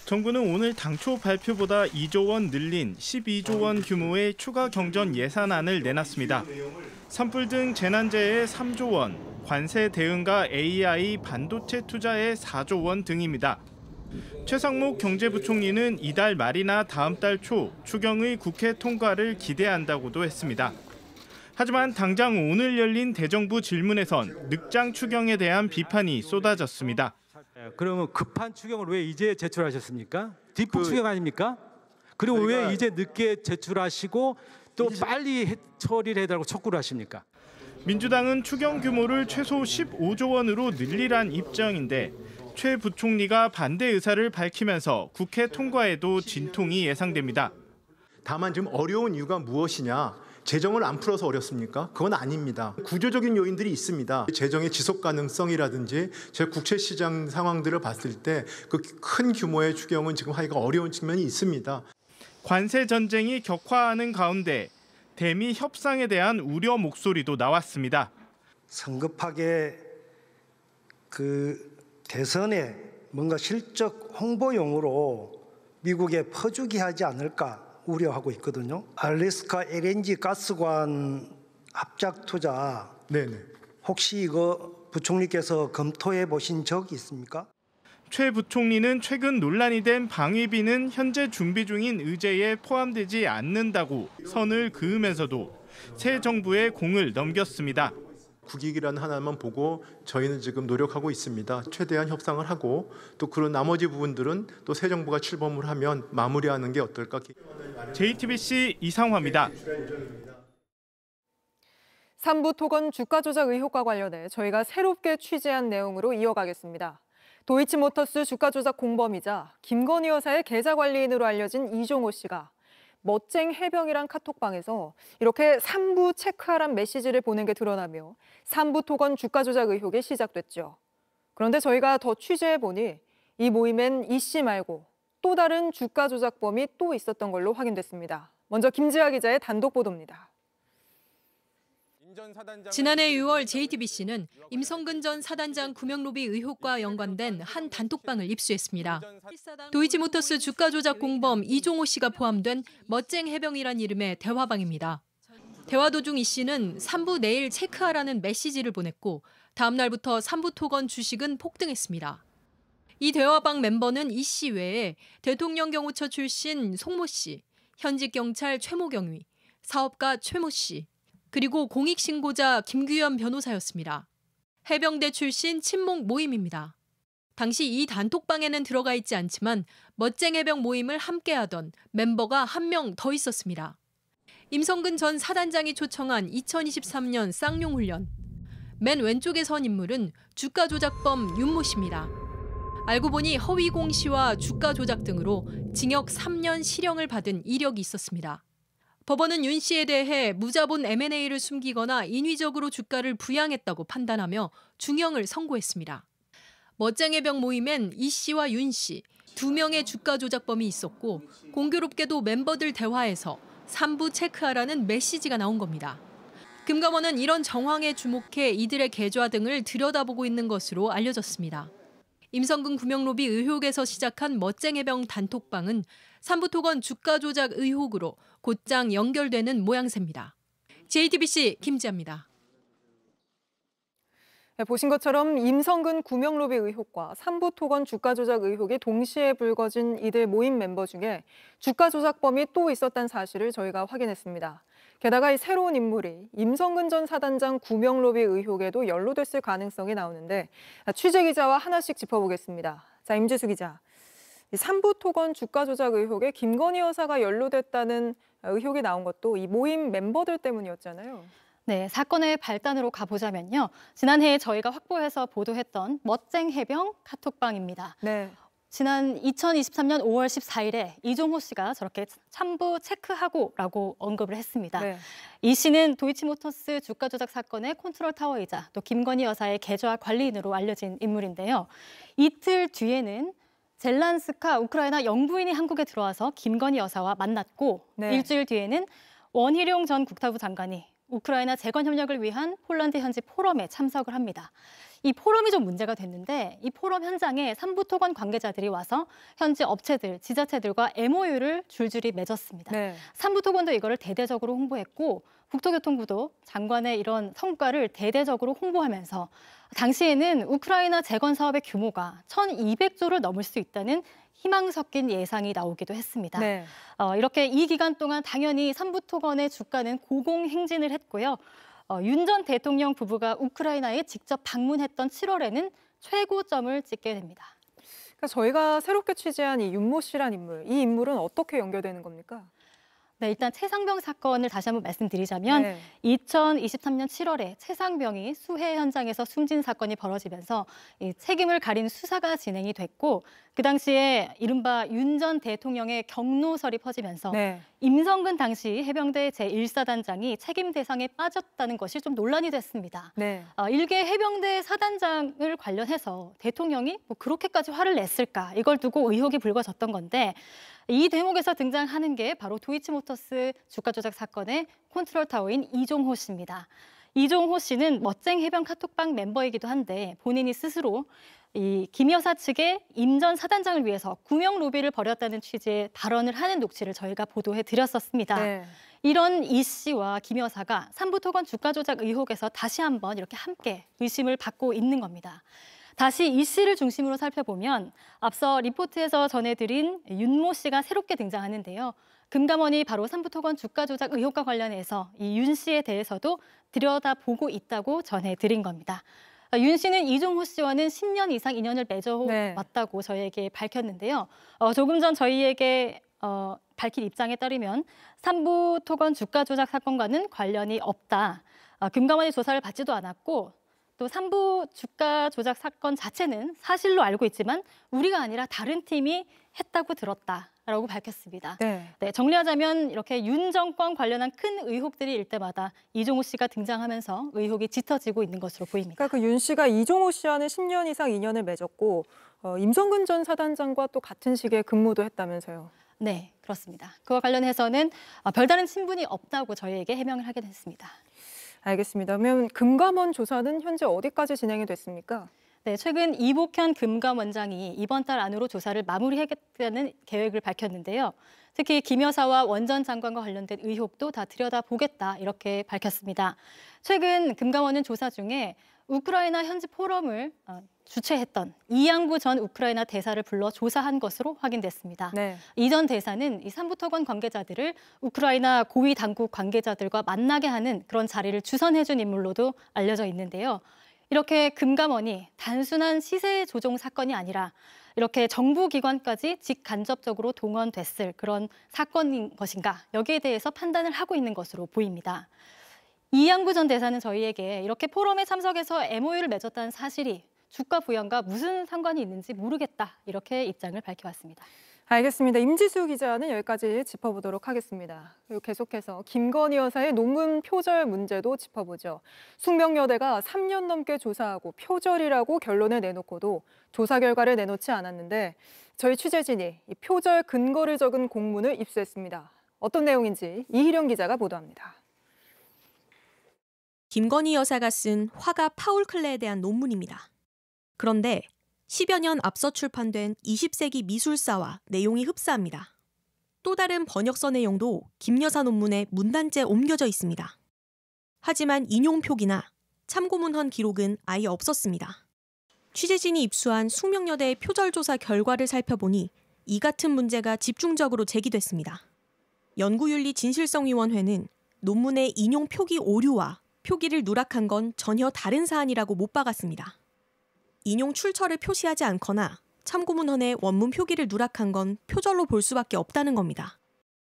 정부는 오늘 당초 발표보다 2조 원 늘린 12조 원 규모의 추가 경정 예산안을 내놨습니다. 산불 등 재난재해에 3조 원, 관세 대응과 AI 반도체 투자에 4조 원 등입니다. 최상목 경제부총리는 이달 말이나 다음 달 초 추경의 국회 통과를 기대한다고도 했습니다. 하지만 당장 오늘 열린 대정부 질문에선 늑장 추경에 대한 비판이 쏟아졌습니다. 그러면 급한 추경을 왜 이제 제출하셨습니까? 뒷북 추경 아닙니까? 그리고 왜 이제 늦게 제출하시고 또 빨리 처리를 해달라고 촉구를 하십니까? 민주당은 추경 규모를 최소 15조 원으로 늘리란 입장인데 최 부총리가 반대 의사를 밝히면서 국회 통과에도 진통이 예상됩니다. 다만 지금 어려운 이유가 무엇이냐? 재정을 안 풀어서 어렵습니까? 그건 아닙니다. 구조적인 요인들이 있습니다. 재정의 지속 가능성이라든지 제 국채 시장 상황들을 봤을 때 그 큰 규모의 추경은 지금 하기가 어려운 측면이 있습니다. 관세 전쟁이 격화하는 가운데 대미 협상에 대한 우려 목소리도 나왔습니다. 성급하게 대선에 뭔가 실적 홍보용으로 미국에 퍼주기 하지 않을까 우려하고 있거든요. 알래스카 LNG 가스관 합작 투자 혹시 이거 부총리께서 검토해 보신 적 있습니까? 최 부총리는 최근 논란이 된 방위비는 현재 준비 중인 의제에 포함되지 않는다고 선을 그으면서도 새 정부에 공을 넘겼습니다. 국익이라는 하나만 보고 저희는 지금 노력하고 있습니다. 최대한 협상을 하고 또 그런 나머지 부분들은 또 새 정부가 출범을 하면 마무리하는 게 어떨까. JTBC 이상화입니다. 3부 토건 주가 조작 의혹과 관련해 저희가 새롭게 취재한 내용으로 이어가겠습니다. 도이치모터스 주가 조작 공범이자 김건희 여사의 계좌 관리인으로 알려진 이종호 씨가 멋쟁 해병이란 카톡방에서 이렇게 3부 체크하란 메시지를 보낸 게 드러나며 3부 토건 주가 조작 의혹이 시작됐죠. 그런데 저희가 더 취재해보니 이 모임엔 이 씨 말고 또 다른 주가 조작범이 또 있었던 걸로 확인됐습니다. 먼저 김지아 기자의 단독 보도입니다. 지난해 6월 JTBC는 임성근 전 사단장 구명로비 의혹과 연관된 한 단톡방을 입수했습니다. 도이치모터스 주가 조작 공범 이종호 씨가 포함된 멋쟁 해병이란 이름의 대화방입니다. 대화 도중 이 씨는 3부 내일 체크하라는 메시지를 보냈고 다음 날부터 3부 토건 주식은 폭등했습니다. 이 대화방 멤버는 이 씨 외에 대통령 경호처 출신 송모 씨, 현직 경찰 최모 경위, 사업가 최모 씨, 그리고 공익신고자 김규현 변호사였습니다. 해병대 출신 친목 모임입니다. 당시 이 단톡방에는 들어가 있지 않지만 멋쟁 해병 모임을 함께하던 멤버가 한 명 더 있었습니다. 임성근 전 사단장이 초청한 2023년 쌍용훈련. 맨 왼쪽에 선 인물은 주가 조작범 윤모 씨입니다. 알고 보니 허위 공시와 주가 조작 등으로 징역 3년 실형을 받은 이력이 있었습니다. 법원은 윤 씨에 대해 무자본 M&A를 숨기거나 인위적으로 주가를 부양했다고 판단하며 중형을 선고했습니다. 멋쟁 해병 모임엔 이 씨와 윤 씨, 2명의 주가 조작범이 있었고 공교롭게도 멤버들 대화에서 3부 체크하라는 메시지가 나온 겁니다. 금감원은 이런 정황에 주목해 이들의 계좌 등을 들여다보고 있는 것으로 알려졌습니다. 임성근 구명로비 의혹에서 시작한 멋쟁 해병 단톡방은 삼부토건 주가 조작 의혹으로 곧장 연결되는 모양새입니다. JTBC 김지아입니다. 네, 보신 것처럼 임성근 구명로비 의혹과 삼부토건 주가 조작 의혹이 동시에 불거진 이들 모임 멤버 중에 주가 조작범이 또 있었다는 사실을 저희가 확인했습니다. 게다가 이 새로운 인물이 임성근 전 사단장 구명로비 의혹에도 연루됐을 가능성이 나오는데 취재 기자와 하나씩 짚어보겠습니다. 자, 임지수 기자. 삼부토건 주가 조작 의혹에 김건희 여사가 연루됐다는 의혹이 나온 것도 이 모임 멤버들 때문이었잖아요. 네, 사건의 발단으로 가보자면요. 지난해 저희가 확보해서 보도했던 멋쟁 해병 카톡방입니다. 네. 지난 2023년 5월 14일에 이종호 씨가 저렇게 참부 체크하고라고 언급을 했습니다. 네. 이 씨는 도이치모터스 주가 조작 사건의 컨트롤 타워이자 또 김건희 여사의 계좌 관리인으로 알려진 인물인데요. 이틀 뒤에는 젤란스카 우크라이나 영부인이 한국에 들어와서 김건희 여사와 만났고 네. 일주일 뒤에는 원희룡 전 국토부 장관이 우크라이나 재건 협력을 위한 폴란드 현지 포럼에 참석을 합니다. 이 포럼이 좀 문제가 됐는데 이 포럼 현장에 삼부토건 관계자들이 와서 현지 업체들, 지자체들과 MOU를 줄줄이 맺었습니다. 네. 삼부토건도 이거를 대대적으로 홍보했고 국토교통부도 장관의 이런 성과를 대대적으로 홍보하면서 당시에는 우크라이나 재건 사업의 규모가 1,200조를 넘을 수 있다는 희망 섞인 예상이 나오기도 했습니다. 네. 이렇게 이 기간 동안 당연히 삼부토건의 주가는 고공행진을 했고요. 윤 전 대통령 부부가 우크라이나에 직접 방문했던 7월에는 최고점을 찍게 됩니다. 그러니까 저희가 새롭게 취재한 이 윤모 씨란 인물, 이 인물은 어떻게 연결되는 겁니까? 네, 일단 최상병 사건을 다시 한번 말씀드리자면 네. 2023년 7월에 최상병이 수해 현장에서 숨진 사건이 벌어지면서 이 책임을 가린 수사가 진행이 됐고 그 당시에 이른바 윤 전 대통령의 경로설이 퍼지면서 네. 임성근 당시 해병대 제1사단장이 책임 대상에 빠졌다는 것이 좀 논란이 됐습니다. 네. 일개 해병대 사단장을 관련해서 대통령이 뭐 그렇게까지 화를 냈을까 이걸 두고 의혹이 불거졌던 건데 이 대목에서 등장하는 게 바로 도이치모터스 주가 조작 사건의 컨트롤 타워인 이종호 씨입니다. 이종호 씨는 멋쟁 해병 카톡방 멤버이기도 한데 본인이 스스로 이 김 여사 측의 임 전 사단장을 위해서 구명 로비를 벌였다는 취지의 발언을 하는 녹취를 저희가 보도해 드렸었습니다. 네. 이런 이 씨와 김 여사가 삼부토건 주가 조작 의혹에서 다시 한번 이렇게 함께 의심을 받고 있는 겁니다. 다시 이 씨를 중심으로 살펴보면 앞서 리포트에서 전해드린 윤모 씨가 새롭게 등장하는데요. 금감원이 바로 삼부토건 주가 조작 의혹과 관련해서 이 윤 씨에 대해서도 들여다보고 있다고 전해드린 겁니다. 윤 씨는 이종호 씨와는 10년 이상 인연을 맺어왔다고 저희에게 밝혔는데요. 조금 전 저희에게 밝힌 입장에 따르면 삼부토건 주가 조작 사건과는 관련이 없다. 금감원의 조사를 받지도 않았고 또 삼부 주가 조작 사건 자체는 사실로 알고 있지만 우리가 아니라 다른 팀이 했다고 들었다라고 밝혔습니다. 네. 네, 정리하자면 이렇게 윤 정권 관련한 큰 의혹들이 일 때마다 이종호 씨가 등장하면서 의혹이 짙어지고 있는 것으로 보입니다. 그러니까 그 윤 씨가 이종호 씨와는 10년 이상 인연을 맺었고 임성근 전 사단장과 또 같은 시기에 근무도 했다면서요. 네, 그렇습니다. 그와 관련해서는 별다른 친분이 없다고 저희에게 해명을 하게 됐습니다. 알겠습니다. 그러면 금감원 조사는 현재 어디까지 진행이 됐습니까? 네, 최근 이복현 금감원장이 이번 달 안으로 조사를 마무리하겠다는 계획을 밝혔는데요. 특히 김 여사와 원 전 장관과 관련된 의혹도 다 들여다보겠다 이렇게 밝혔습니다. 최근 금감원은 조사 중에 우크라이나 현지 포럼을 주최했던 이양구 전 우크라이나 대사를 불러 조사한 것으로 확인됐습니다. 네. 이 전 대사는 이 삼부토건 관계자들을 우크라이나 고위 당국 관계자들과 만나게 하는 그런 자리를 주선해준 인물로도 알려져 있는데요. 이렇게 금감원이 단순한 시세 조종 사건이 아니라 이렇게 정부 기관까지 직간접적으로 동원됐을 그런 사건인 것인가 여기에 대해서 판단을 하고 있는 것으로 보입니다. 이양구 전 대사는 저희에게 이렇게 포럼에 참석해서 MOU를 맺었다는 사실이 주가 부연과 무슨 상관이 있는지 모르겠다 이렇게 입장을 밝혀왔습니다. 알겠습니다. 임지수 기자는 여기까지 짚어보도록 하겠습니다. 그리고 계속해서 김건희 여사의 논문 표절 문제도 짚어보죠. 숙명여대가 3년 넘게 조사하고 표절이라고 결론을 내놓고도 조사 결과를 내놓지 않았는데 저희 취재진이 이 표절 근거를 적은 공문을 입수했습니다. 어떤 내용인지 이희령 기자가 보도합니다. 김건희 여사가 쓴 화가 파울 클레에 대한 논문입니다. 그런데 10여 년 앞서 출판된 20세기 미술사와 내용이 흡사합니다. 또 다른 번역서 내용도 김 여사 논문에 문단째 옮겨져 있습니다. 하지만 인용 표기나 참고문헌 기록은 아예 없었습니다. 취재진이 입수한 숙명여 대의 표절조사 결과를 살펴보니 이 같은 문제가 집중적으로 제기됐습니다. 연구윤리진실성위원회는 논문의 인용 표기 오류와 표기를 누락한 건 전혀 다른 사안이라고 못 박았습니다. 인용 출처를 표시하지 않거나 참고문헌의 원문 표기를 누락한 건 표절로 볼 수밖에 없다는 겁니다.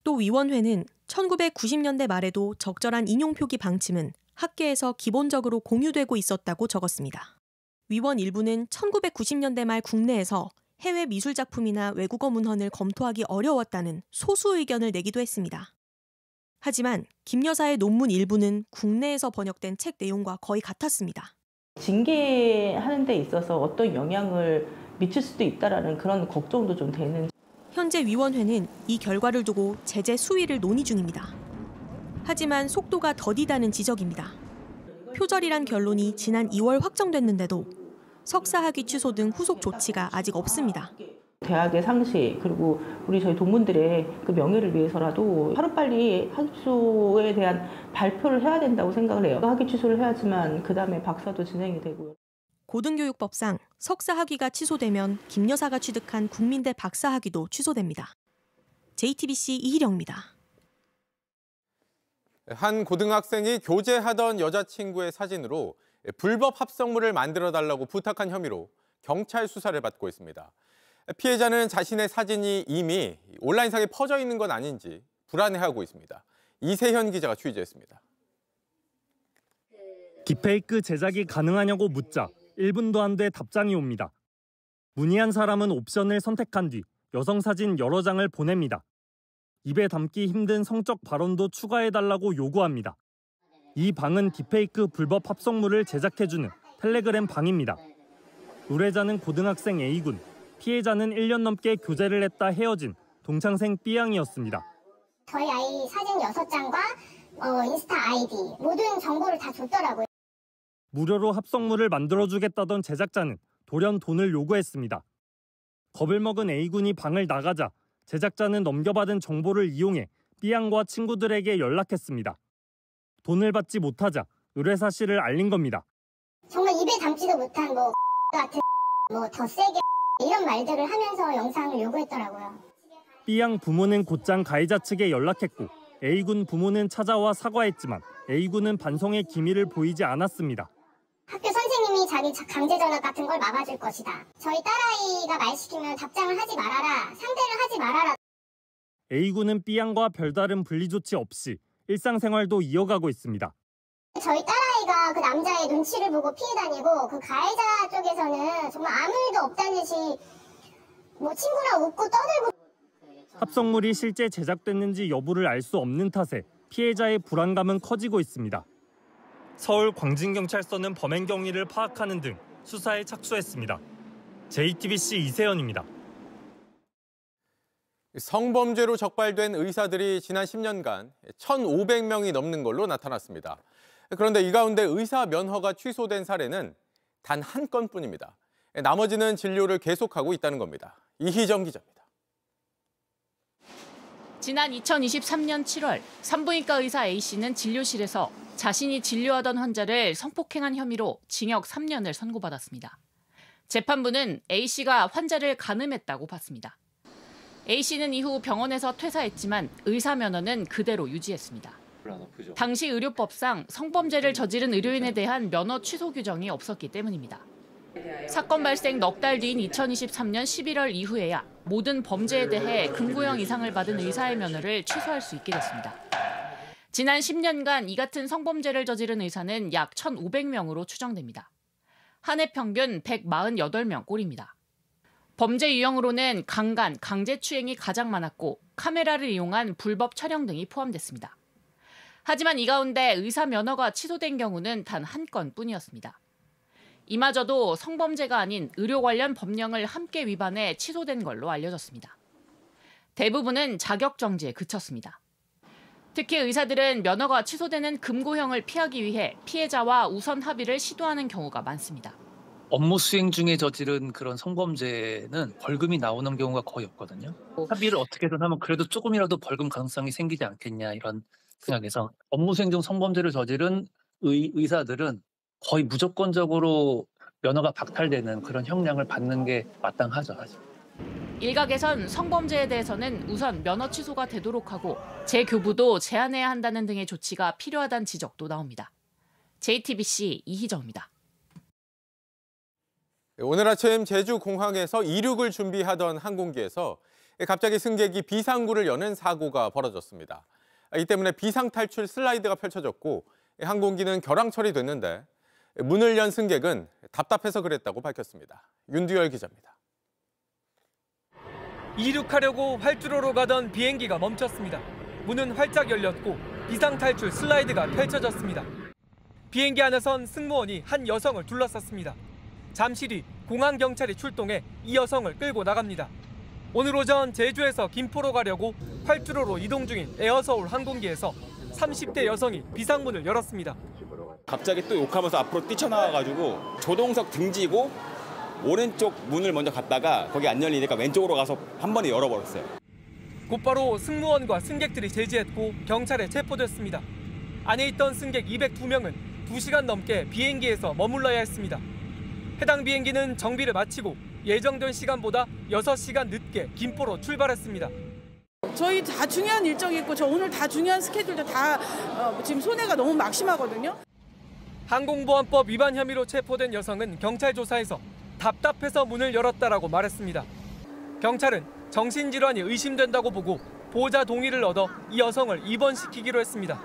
또 위원회는 1990년대 말에도 적절한 인용 표기 방침은 학계에서 기본적으로 공유되고 있었다고 적었습니다. 위원 일부는 1990년대 말 국내에서 해외 미술작품이나 외국어 문헌을 검토하기 어려웠다는 소수 의견을 내기도 했습니다. 하지만 김 여사의 논문 일부는 국내에서 번역된 책 내용과 거의 같았습니다. 징계하는 데 있어서 어떤 영향을 미칠 수도 있다라는 그런 걱정도 좀 되는. 현재 위원회는 이 결과를 두고 제재 수위를 논의 중입니다. 하지만 속도가 더디다는 지적입니다. 표절이란 결론이 지난 2월 확정됐는데도 석사 학위 취소 등 후속 조치가 아직 없습니다. 대학의 상시 그리고 저희 동문들의 그 명예를 위해서라도 하루빨리 학위 취소에 대한 발표를 해야 된다고 생각을 해요. 학위 취소를 해야지만 그다음에 박사도 진행이 되고요. 고등교육법상 석사 학위가 취소되면 김 여사가 취득한 국민대 박사 학위도 취소됩니다. JTBC 이희령입니다. 한 고등학생이 교제하던 여자친구의 사진으로 불법 합성물을 만들어달라고 부탁한 혐의로 경찰 수사를 받고 있습니다. 피해자는 자신의 사진이 이미 온라인상에 퍼져 있는 건 아닌지 불안해하고 있습니다. 이세현 기자가 취재했습니다. 딥페이크 제작이 가능하냐고 묻자 1분도 안 돼 답장이 옵니다. 문의한 사람은 옵션을 선택한 뒤 여성 사진 여러 장을 보냅니다. 입에 담기 힘든 성적 발언도 추가해달라고 요구합니다. 이 방은 딥페이크 불법 합성물을 제작해주는 텔레그램 방입니다. 의뢰자는 고등학생 A군, 피해자는 1년 넘게 교제를 했다 헤어진 동창생 B양이었습니다. 저희 아이 사진 6장과 인스타 아이디 모든 정보를 다 줬더라고요. 무료로 합성물을 만들어주겠다던 제작자는 돌연 돈을 요구했습니다. 겁을 먹은 A군이 방을 나가자 제작자는 넘겨받은 정보를 이용해 B양과 친구들에게 연락했습니다. 돈을 받지 못하자 의뢰 사실을 알린 겁니다. 정말 입에 담지도 못한 같은 더 세게 이런 말들을 하면서 영상을 요구했더라고요. B양 부모는 곧장 가해자 측에 연락했고 A군 부모는 찾아와 사과했지만 A군은 반성의 기미를 보이지 않았습니다. 학교 선생님이 자기 강제 전학 같은 걸 막아줄 것이다. 저희 딸아이가 말 시키면 답장을 하지 말아라. 상대를 하지 말아라. A군은 B양과 별다른 분리 조치 없이 일상생활도 이어가고 있습니다. 저희 딸아이가 그 남자의 눈치를 보고 피해 다니고 그 가해자 쪽에서는 정말 아무 일도 없다는 듯이 친구랑 웃고 떠들고. 합성물이 실제 제작됐는지 여부를 알 수 없는 탓에 피해자의 불안감은 커지고 있습니다. 서울 광진경찰서는 범행 경위를 파악하는 등 수사에 착수했습니다. JTBC 이세현입니다. 성범죄로 적발된 의사들이 지난 10년간 1,500명이 넘는 걸로 나타났습니다. 그런데 이 가운데 의사 면허가 취소된 사례는 단 한 건뿐입니다. 나머지는 진료를 계속하고 있다는 겁니다. 이희정 기자입니다. 지난 2023년 7월 산부인과 의사 A씨는 진료실에서 자신이 진료하던 환자를 성폭행한 혐의로 징역 3년을 선고받았습니다. 재판부는 A씨가 환자를 간음했다고 봤습니다. A씨는 이후 병원에서 퇴사했지만 의사 면허는 그대로 유지했습니다. 당시 의료법상 성범죄를 저지른 의료인에 대한 면허 취소 규정이 없었기 때문입니다. 사건 발생 넉 달 뒤인 2023년 11월 이후에야 모든 범죄에 대해 금고형 이상을 받은 의사의 면허를 취소할 수 있게 됐습니다. 지난 10년간 이 같은 성범죄를 저지른 의사는 약 1,500명으로 추정됩니다. 한 해 평균 148명 꼴입니다. 범죄 유형으로는 강간, 강제추행이 가장 많았고 카메라를 이용한 불법 촬영 등이 포함됐습니다. 하지만 이 가운데 의사 면허가 취소된 경우는 단 한 건뿐이었습니다. 이마저도 성범죄가 아닌 의료 관련 법령을 함께 위반해 취소된 걸로 알려졌습니다. 대부분은 자격정지에 그쳤습니다. 특히 의사들은 면허가 취소되는 금고형을 피하기 위해 피해자와 우선 합의를 시도하는 경우가 많습니다. 업무 수행 중에 저지른 그런 성범죄는 벌금이 나오는 경우가 거의 없거든요. 합의를 어떻게든 하면 그래도 조금이라도 벌금 가능성이 생기지 않겠냐 이런 생각에서 업무 수행 중 성범죄를 저지른 의사들은 거의 무조건적으로 면허가 박탈되는 그런 형량을 받는 게 마땅하죠, 사실. 일각에선 성범죄에 대해서는 우선 면허 취소가 되도록 하고 재교부도 제한해야 한다는 등의 조치가 필요하다는 지적도 나옵니다. JTBC 이희정입니다. 오늘 아침 제주공항에서 이륙을 준비하던 항공기에서 갑자기 승객이 비상구를 여는 사고가 벌어졌습니다. 이 때문에 비상탈출 슬라이드가 펼쳐졌고 항공기는 결항 처리됐는데 문을 연 승객은 답답해서 그랬다고 밝혔습니다. 윤두열 기자입니다. 이륙하려고 활주로로 가던 비행기가 멈췄습니다. 문은 활짝 열렸고 비상탈출 슬라이드가 펼쳐졌습니다. 비행기 안에선 승무원이 한 여성을 둘러쌌습니다. 잠시 뒤 공항경찰이 출동해 이 여성을 끌고 나갑니다. 오늘 오전 제주에서 김포로 가려고 활주로로 이동 중인 에어서울 항공기에서 30대 여성이 비상문을 열었습니다. 갑자기 또 욕하면서 앞으로 뛰쳐나와가지고 조동석 등지고 오른쪽 문을 먼저 갔다가 거기 안 열리니까 왼쪽으로 가서 한 번에 열어버렸어요. 곧바로 승무원과 승객들이 제지했고 경찰에 체포됐습니다. 안에 있던 승객 202명은 2시간 넘게 비행기에서 머물러야 했습니다. 해당 비행기는 정비를 마치고 예정된 시간보다 6시간 늦게 김포로 출발했습니다. 저희 다 중요한 일정이 있고 저 오늘 다 중요한 스케줄도 다 지금 손해가 너무 막심하거든요. 항공보안법 위반 혐의로 체포된 여성은 경찰 조사에서 답답해서 문을 열었다라고 말했습니다. 경찰은 정신질환이 의심된다고 보고 보호자 동의를 얻어 이 여성을 입원시키기로 했습니다.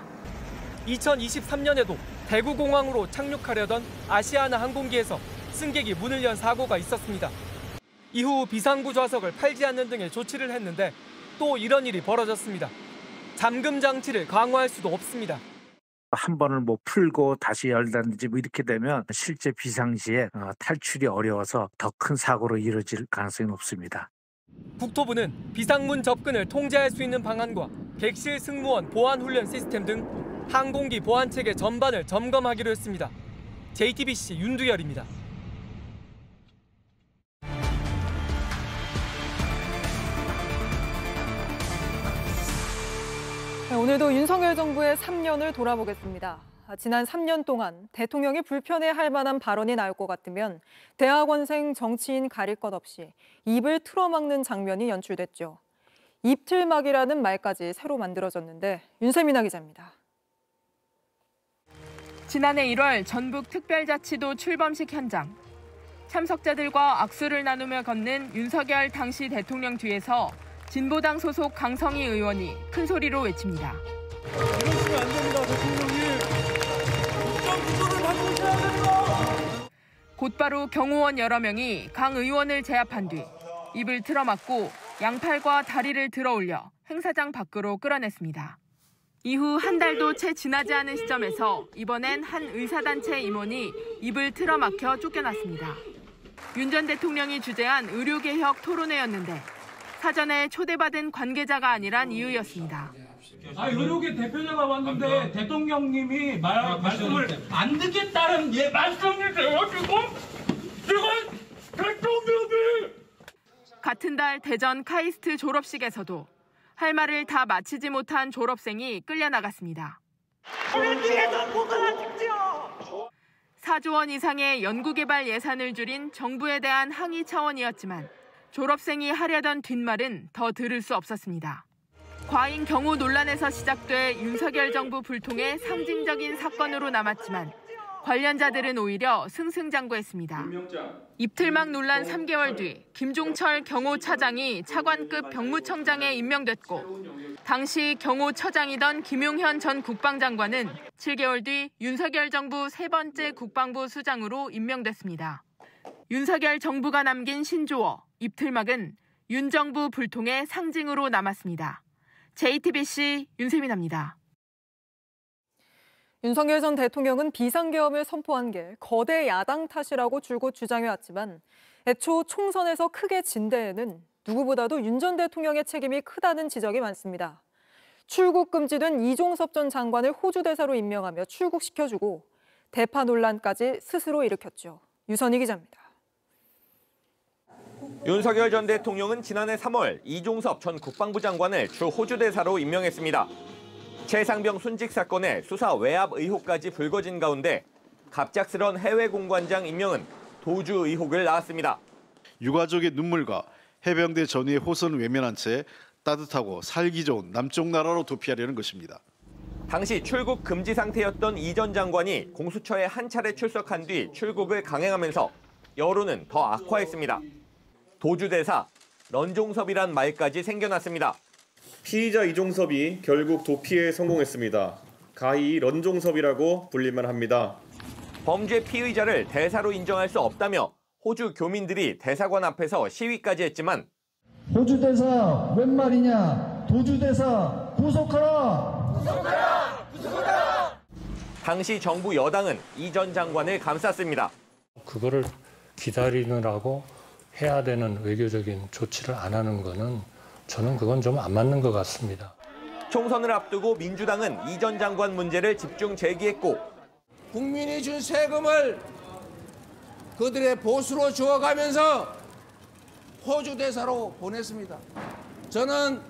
2023년에도 대구공항으로 착륙하려던 아시아나 항공기에서 승객이 문을 연 사고가 있었습니다. 이후 비상구 좌석을 팔지 않는 등의 조치를 했는데 또 이런 일이 벌어졌습니다. 잠금 장치를 강화할 수도 없습니다. 한 번을 풀고 다시 열다든지 이렇게 되면 실제 비상시에 탈출이 어려워서 더 큰 사고로 이뤄질 가능성이 높습니다. 국토부는 비상문 접근을 통제할 수 있는 방안과 객실 승무원 보안 훈련 시스템 등 항공기 보안 체계 전반을 점검하기로 했습니다. JTBC 윤두열입니다. 오늘도 윤석열 정부의 3년을 돌아보겠습니다. 지난 3년 동안 대통령이 불편해할 만한 발언이 나올 것 같으면 대학원생 정치인 가릴 것 없이 입을 틀어막는 장면이 연출됐죠. 입틀막이라는 말까지 새로 만들어졌는데 윤세민아 기자입니다. 지난해 1월 전북 특별자치도 출범식 현장. 참석자들과 악수를 나누며 걷는 윤석열 당시 대통령 뒤에서 진보당 소속 강성희 의원이 큰 소리로 외칩니다. 이러시면 안 됩니다, 대통령님. 국정기조를 바꾸셔야 됩니다. 곧바로 경호원 여러 명이 강 의원을 제압한 뒤 입을 틀어막고 양팔과 다리를 들어올려 행사장 밖으로 끌어냈습니다. 이후 한 달도 채 지나지 않은 시점에서 이번엔 한 의사단체 임원이 입을 틀어막혀 쫓겨났습니다. 윤 전 대통령이 주재한 의료개혁 토론회였는데 사전에 초대받은 관계자가 아니란 이유였습니다. 의료계 대표자가 왔는데 대통령님이 말씀을 안 듣겠다는 말씀이세요, 지금 대통령이! 같은 달 대전 카이스트 졸업식에서도 할 말을 다 마치지 못한 졸업생이 끌려나갔습니다. 4조 원 이상의 연구개발 예산을 줄인 정부에 대한 항의 차원이었지만 졸업생이 하려던 뒷말은 더 들을 수 없었습니다. 과잉 경호 논란에서 시작돼 윤석열 정부 불통의 상징적인 사건으로 남았지만 관련자들은 오히려 승승장구했습니다. 입틀막 논란 3개월 뒤 김종철 경호차장이 차관급 병무청장에 임명됐고 당시 경호처장이던 김용현 전 국방장관은 7개월 뒤 윤석열 정부 세 번째 국방부 수장으로 임명됐습니다. 윤석열 정부가 남긴 신조어 입틀막은 윤 정부 불통의 상징으로 남았습니다. JTBC 윤세민입니다. 윤석열 전 대통령은 비상계엄을 선포한 게 거대 야당 탓이라고 줄곧 주장해왔지만 애초 총선에서 크게 진 데에는 누구보다도 윤 전 대통령의 책임이 크다는 지적이 많습니다. 출국 금지된 이종섭 전 장관을 호주 대사로 임명하며 출국시켜주고 대파 논란까지 스스로 일으켰죠. 유선희 기자입니다. 윤석열 전 대통령은 지난해 3월 이종섭 전 국방부 장관을 주 호주 대사로 임명했습니다. 최상병 순직 사건의 수사 외압 의혹까지 불거진 가운데 갑작스런 해외 공관장 임명은 도주 의혹을 낳았습니다. 유가족의 눈물과 해병대 전우의 호선을 외면한 채 따뜻하고 살기 좋은 남쪽 나라로 도피하려는 것입니다. 당시 출국 금지 상태였던 이 전 장관이 공수처에 한 차례 출석한 뒤 출국을 강행하면서 여론은 더 악화했습니다. 도주대사, 런종섭이란 말까지 생겨났습니다. 피의자 이종섭이 결국 도피에 성공했습니다. 가히 런종섭이라고 불릴만 합니다. 범죄 피의자를 대사로 인정할 수 없다며 호주 교민들이 대사관 앞에서 시위까지 했지만 호주 대사 웬 말이냐? 도주 대사 구속하라! 구속하라! 구속하라! 당시 정부 여당은 이 전 장관을 감쌌습니다. 그거를 기다리느라고 해야 되는 외교적인 조치를 안 하는 거는 저는 그건 좀 안 맞는 것 같습니다. 총선을 앞두고 민주당은 이 전 장관 문제를 집중 제기했고 국민이 준 세금을 그들의 보수로 주어가면서 호주 대사로 보냈습니다. 저는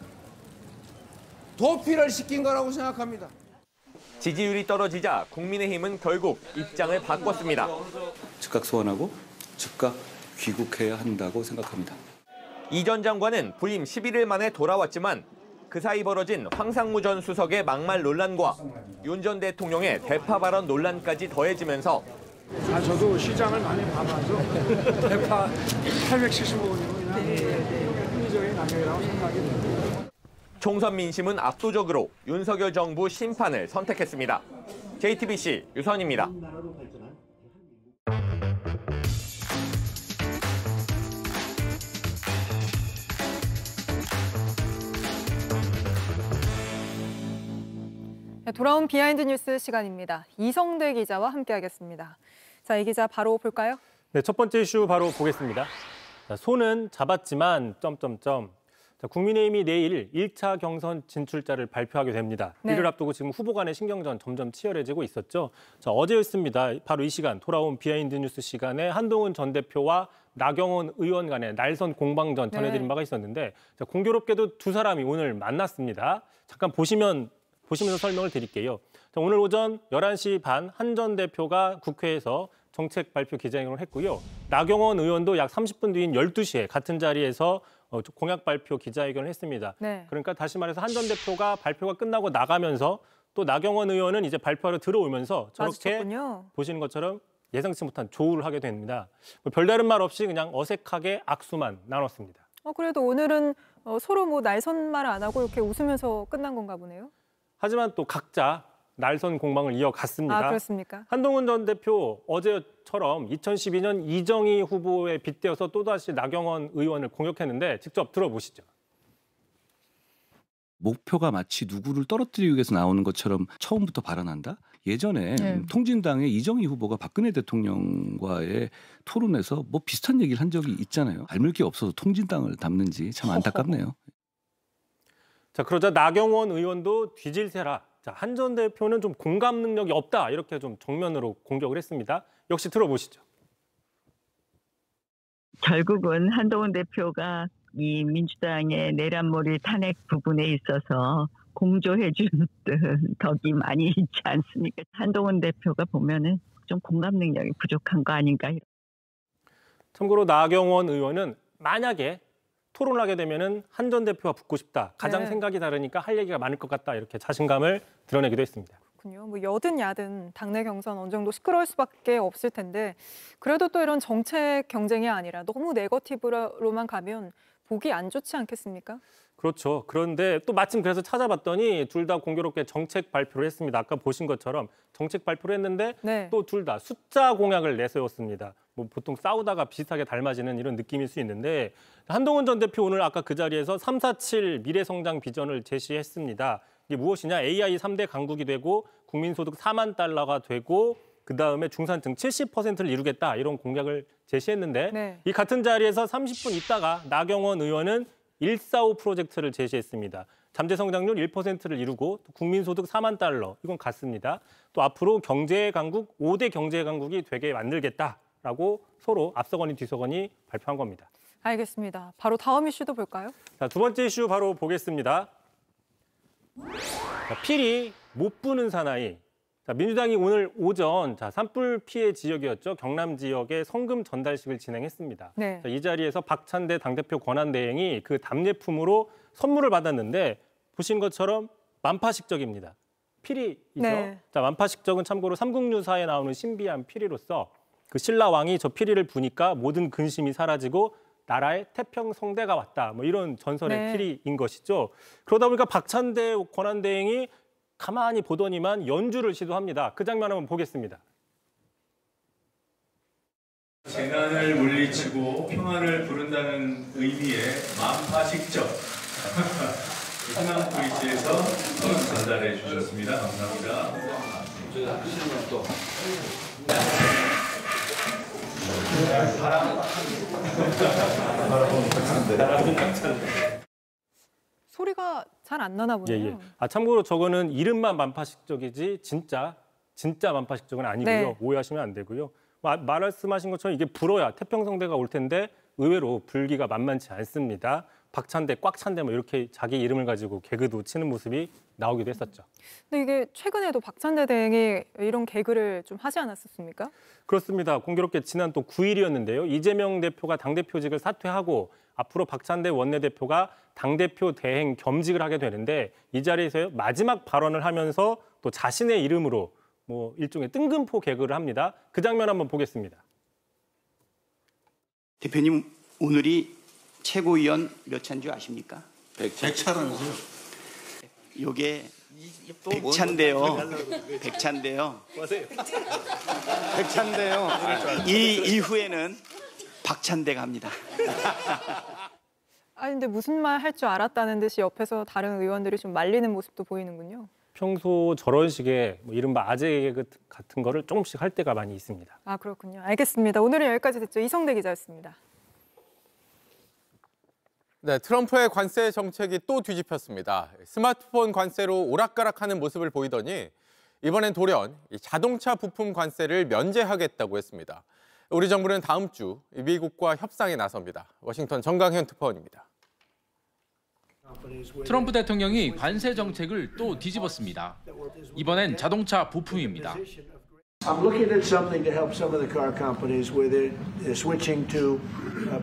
도피를 시킨 거라고 생각합니다. 지지율이 떨어지자 국민의힘은 결국 입장을 바꿨습니다. 즉각 소환하고 즉각 귀국해야 한다고 생각합니다. 이 전 장관은 부임 11일 만에 돌아왔지만 그 사이 벌어진 황상무 전 수석의 막말 논란과 윤 전 대통령의 대파 발언 논란까지 더해지면서 저도 시장을 많이 봐봐서 대파 875원이면 그냥 합리적인 가격이라고 생각이 듭니다. 총선 민심은 압도적으로 윤석열 정부 심판을 선택했습니다. JTBC 유선입니다. 돌아온 비하인드 뉴스 시간입니다. 이성대 기자와 함께하겠습니다. 자, 이 기자 바로 볼까요? 네, 첫 번째 이슈 바로 보겠습니다. 자, 손은 잡았지만 자, 국민의힘이 내일 1차 경선 진출자를 발표하게 됩니다. 네. 이를 앞두고 지금 후보 간의 신경전 점점 치열해지고 있었죠. 자, 어제였습니다. 바로 이 시간 돌아온 비하인드 뉴스 시간에 한동훈 전 대표와 나경원 의원 간의 날선 공방전 전해드린 바가 있었는데 자, 공교롭게도 두 사람이 오늘 만났습니다. 잠깐 보시면서 설명을 드릴게요. 자, 오늘 오전 11시 반 한 전 대표가 국회에서 정책 발표 기자회견을 했고요. 나경원 의원도 약 30분 뒤인 12시에 같은 자리에서 공약 발표 기자회견을 했습니다. 네. 그러니까 다시 말해서 한 전 대표가 발표가 끝나고 나가면서 또 나경원 의원은 이제 발표하러 들어오면서 저렇게 마주쳤군요. 보시는 것처럼 예상치 못한 조우를 하게 됩니다. 별다른 말 없이 그냥 어색하게 악수만 나눴습니다. 그래도 오늘은 서로 날선 말 안 하고 이렇게 웃으면서 끝난 건가 보네요. 하지만 또 각자 날선 공방을 이어갔습니다. 아, 그렇습니까? 한동훈 전 대표 어제처럼 2012년 이정희 후보에 빗대어서 또다시 나경원 의원을 공격했는데 직접 들어보시죠. 목표가 마치 누구를 떨어뜨리기 위해서 나오는 것처럼 처음부터 발언한다? 예전에 통진당의 이정희 후보가 박근혜 대통령과의 토론에서 뭐 비슷한 얘기를 한 적이 있잖아요. 닮을 게 없어서 통진당을 닮는지 참 안타깝네요. 자, 그러자 나경원 의원도 뒤질세라. 자, 한 전 대표는 좀 공감 능력이 없다. 이렇게 좀 정면으로 공격을 했습니다. 역시 들어보시죠. 결국은 한동훈 대표가 이 민주당의 내란몰이 탄핵 부분에 있어서 공조해 준 덕이 많이 있지 않습니까? 한동훈 대표가 보면은 좀 공감 능력이 부족한 거 아닌가. 참고로 나경원 의원은 만약에 토론을 하게 되면은 한 전 대표와 붙고 싶다. 가장 생각이 다르니까 할 얘기가 많을 것 같다. 이렇게 자신감을 드러내기도 했습니다. 그렇군요. 뭐 여든 야든 당내 경선 어느 정도 시끄러울 수밖에 없을 텐데 그래도 또 이런 정책 경쟁이 아니라 너무 네거티브로만 가면 보기 안 좋지 않겠습니까? 그렇죠. 그런데 또 마침 그래서 찾아봤더니 둘 다 공교롭게 정책 발표를 했습니다. 아까 보신 것처럼 정책 발표를 했는데 또 둘 다 숫자 공약을 내세웠습니다. 뭐 보통 싸우다가 비슷하게 닮아지는 이런 느낌일 수 있는데 한동훈 전 대표 오늘 아까 그 자리에서 347 미래성장 비전을 제시했습니다. 이게 무엇이냐? AI 3대 강국이 되고 국민소득 4만 달러가 되고 그다음에 중산층 70%를 이루겠다 이런 공약을 제시했는데 이 같은 자리에서 30분 있다가 나경원 의원은 145 프로젝트를 제시했습니다. 잠재 성장률 1%를 이루고 국민소득 4만 달러 이건 같습니다. 또 앞으로 경제 강국 5대 경제 강국이 되게 만들겠다라고 라고 서로 앞서거니 뒤서거니 발표한 겁니다. 알겠습니다. 바로 다음 이슈도 볼까요? 자, 두 번째 이슈 바로 보겠습니다. 자, 피리 못 부는 사나이. 자, 민주당이 오늘 오전 산불 피해 지역이었죠. 경남 지역에 성금 전달식을 진행했습니다. 네. 자, 이 자리에서 박찬대 당대표 권한대행이 그 답례품으로 선물을 받았는데 보신 것처럼 만파식적입니다. 피리이죠. 네. 자, 만파식적은 참고로 삼국유사에 나오는 신비한 피리로서 그 신라 왕이 저 피리를 부니까 모든 근심이 사라지고 나라에 태평성대가 왔다. 뭐 이런 전설의 네. 피리인 것이죠. 그러다 보니까 박찬대 권한대행이 가만히 보더니만 연주를 시도합니다. 그 장면 한번 보겠습니다. 재난을 물리치고 평화를 부른다는 의미의 만파식적 희망 브릿지에서 전달해 주셨습니다. 감사합니다. 소리가 잘 안 나나 보네요. 참고로 저거는 이름만 만파식적이지 진짜 만파식적은 아니고요. 네. 오해하시면 안 되고요. 말씀하신 것처럼 이게 불어야 태평성대가 올 텐데 의외로 불기가 만만치 않습니다. 박찬대, 꽉찬대 뭐 이렇게 자기 이름을 가지고 개그도 치는 모습이 나오기도 했었죠. 근데 이게 최근에도 박찬대 대행이 이런 개그를 좀 하지 않았었습니까? 그렇습니다. 공교롭게 지난 또 9일이었는데요. 이재명 대표가 당대표직을 사퇴하고 앞으로 박찬대 원내대표가 당대표 대행 겸직을 하게 되는데 이 자리에서 마지막 발언을 하면서 또 자신의 이름으로 뭐 일종의 뜬금포 개그를 합니다. 그 장면 한번 보겠습니다. 대표님, 오늘이 최고위원 몇 차인 줄 아십니까? 100차라면서요? 요게 100차인데요. 100차인데요. 100차인데요. 이 이후에는 박찬대가 합니다. 아니 근데 무슨 말 할 줄 알았다는 듯이 옆에서 다른 의원들이 좀 말리는 모습도 보이는군요. 평소 저런 식의 뭐 이른바 아재 개그 같은 거를 조금씩 할 때가 많이 있습니다. 아 그렇군요. 알겠습니다. 오늘은 여기까지 듣죠. 이성대 기자였습니다. 네, 트럼프의 관세 정책이 또 뒤집혔습니다. 스마트폰 관세로 오락가락하는 모습을 보이더니 이번엔 돌연 자동차 부품 관세를 면제하겠다고 했습니다. 우리 정부는 다음 주 미국과 협상에 나섭니다. 워싱턴 정강현 특파원입니다. 트럼프 대통령이 관세 정책을 또 뒤집었습니다. 이번엔 자동차 부품입니다. I'm looking at something to help some of the car companies where they're switching to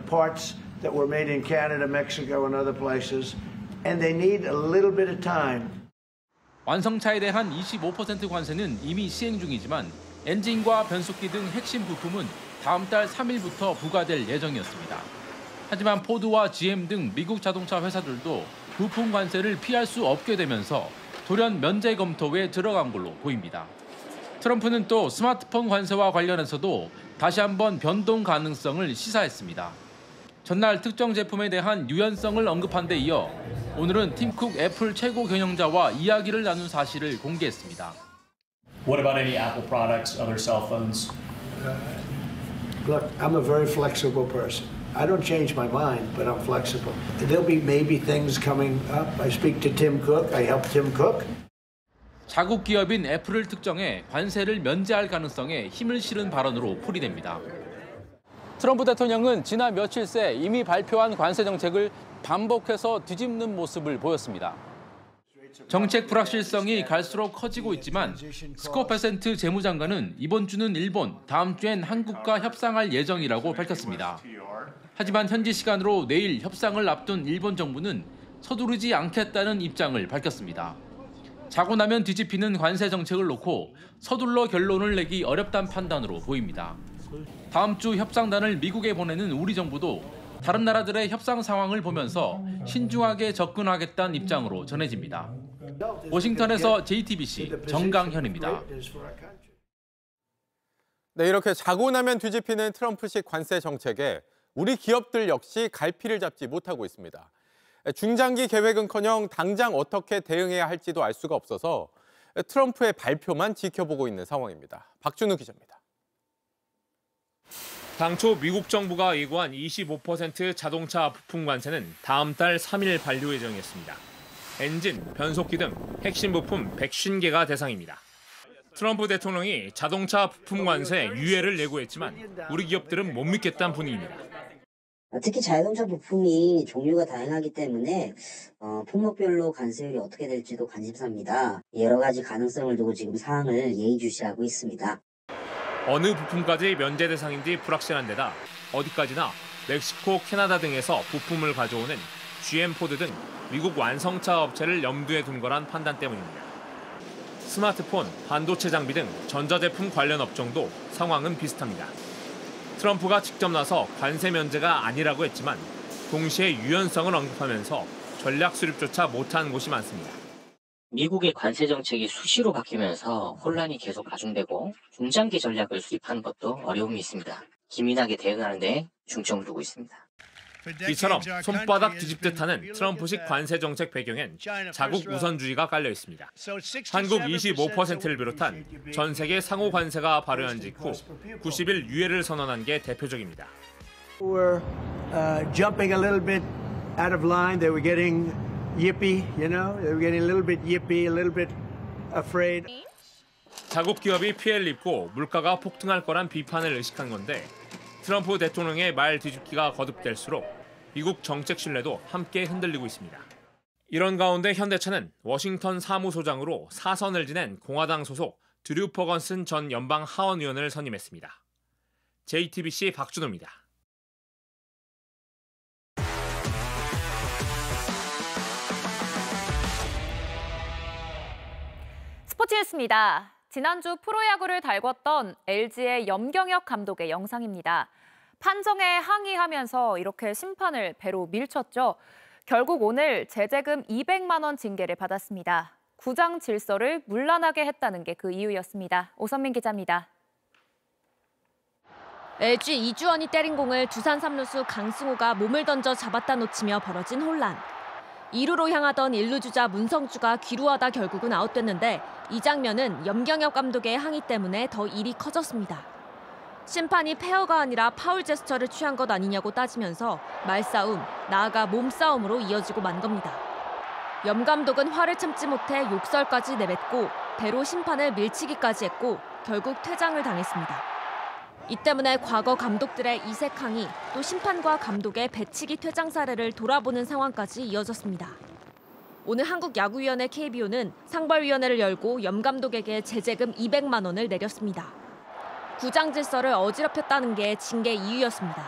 parts that were made in Canada, Mexico, and other places, and they need a little bit of time. 완성차에 대한 25% 관세는 이미 시행 중이지만 엔진과 변속기 등 핵심 부품은 다음 달 3일부터 부과될 예정이었습니다. 하지만 포드와 GM 등 미국 자동차 회사들도 부품 관세를 피할 수 없게 되면서 돌연 면제 검토에 들어간 걸로 보입니다. 트럼프는 또 스마트폰 관세와 관련해서도 다시 한번 변동 가능성을 시사했습니다. 전날 특정 제품에 대한 유연성을 언급한 데 이어 오늘은 팀 쿡 애플 최고 경영자와 이야기를 나눈 사실을 공개했습니다. What about any Apple products, other cell phones? Look, I'm a very flexible person. I don't change my mind, but I'm flexible. There'll be maybe things coming up. I speak to Tim Cook. I help Tim Cook. 자국 기업인 애플을 특정해 관세를 면제할 가능성에 힘을 실은 발언으로 풀이됩니다. 트럼프 대통령은 지난 며칠 새 이미 발표한 관세 정책을 반복해서 뒤집는 모습을 보였습니다. 정책 불확실성이 갈수록 커지고 있지만 스콧 베센트 재무장관은 이번 주는 일본, 다음 주엔 한국과 협상할 예정이라고 밝혔습니다. 하지만 현지 시간으로 내일 협상을 앞둔 일본 정부는 서두르지 않겠다는 입장을 밝혔습니다. 자고 나면 뒤집히는 관세 정책을 놓고 서둘러 결론을 내기 어렵다는 판단으로 보입니다. 다음 주 협상단을 미국에 보내는 우리 정부도 다른 나라들의 협상 상황을 보면서 신중하게 접근하겠다는 입장으로 전해집니다. 워싱턴에서 JTBC 정강현입니다. 네, 이렇게 자고 나면 뒤집히는 트럼프식 관세 정책에 우리 기업들 역시 갈피를 잡지 못하고 있습니다. 중장기 계획은커녕 당장 어떻게 대응해야 할지도 알 수가 없어서 트럼프의 발표만 지켜보고 있는 상황입니다. 박준우 기자입니다. 당초 미국 정부가 예고한 25% 자동차 부품 관세는 다음 달 3일 반려 예정이었습니다. 엔진, 변속기 등 핵심 부품 150개가 대상입니다. 트럼프 대통령이 자동차 부품 관세 유예를 예고했지만 우리 기업들은 못 믿겠다는 분위기입니다. 특히 자동차 부품이 종류가 다양하기 때문에 품목별로 관세율이 어떻게 될지도 관심사입니다. 여러 가지 가능성을 두고 지금 사항을 예의주시하고 있습니다. 어느 부품까지 면제 대상인지 불확실한 데다 어디까지나 멕시코, 캐나다 등에서 부품을 가져오는 GM, 포드 등 미국 완성차 업체를 염두에 둔 거란 판단 때문입니다. 스마트폰, 반도체 장비 등 전자제품 관련 업종도 상황은 비슷합니다. 트럼프가 직접 나서 관세 면제가 아니라고 했지만 동시에 유연성을 언급하면서 전략 수립조차 못한 곳이 많습니다. 미국의 관세 정책이 수시로 바뀌면서 혼란이 계속 가중되고 중장기 전략을 수립하는 것도 어려움이 있습니다. 기민하게 대응하는 데 중점을 두고 있습니다. 이처럼 손바닥 뒤집듯 하는 트럼프식 관세 정책 배경엔 자국 우선주의가 깔려 있습니다. 한국 25%를 비롯한 전 세계 상호 관세가 발효한 직후 90일 유예를 선언한 게 대표적입니다. Were jumping a little bit out of line. They were getting yippy, you know. They were getting a little bit yippy, a little bit afraid. 자국 기업이 피해를 입고 물가가 폭등할 거란 비판을 의식한 건데 트럼프 대통령의 말 뒤집기가 거듭될수록 미국 정책 신뢰도 함께 흔들리고 있습니다. 이런 가운데 현대차는 워싱턴 사무소장으로 4선을 지낸 공화당 소속 드류 퍼건슨 전 연방 하원 의원을 선임했습니다. JTBC 박준호입니다. 스포츠 뉴스입니다. 지난주 프로야구를 달궜던 LG의 염경엽 감독의 영상입니다. 판정에 항의하면서 이렇게 심판을 배로 밀쳤죠. 결국 오늘 제재금 200만 원 징계를 받았습니다. 구장 질서를 문란하게 했다는 게 그 이유였습니다. 오선민 기자입니다. LG 이주원이 때린 공을 두산 3루수 강승호가 몸을 던져 잡았다 놓치며 벌어진 혼란. 2루로 향하던 1루 주자 문성주가 귀루하다 결국은 아웃됐는데 이 장면은 염경엽 감독의 항의 때문에 더 일이 커졌습니다. 심판이 페어가 아니라 파울 제스처를 취한 것 아니냐고 따지면서 말싸움, 나아가 몸싸움으로 이어지고 만 겁니다. 염 감독은 화를 참지 못해 욕설까지 내뱉고 배로 심판을 밀치기까지 했고 결국 퇴장을 당했습니다. 이 때문에 과거 감독들의 이색 항의, 또 심판과 감독의 배치기 퇴장 사례를 돌아보는 상황까지 이어졌습니다. 오늘 한국야구위원회 KBO는 상벌위원회를 열고 염 감독에게 제재금 200만 원을 내렸습니다. 구장 질서를 어지럽혔다는 게 징계 이유였습니다.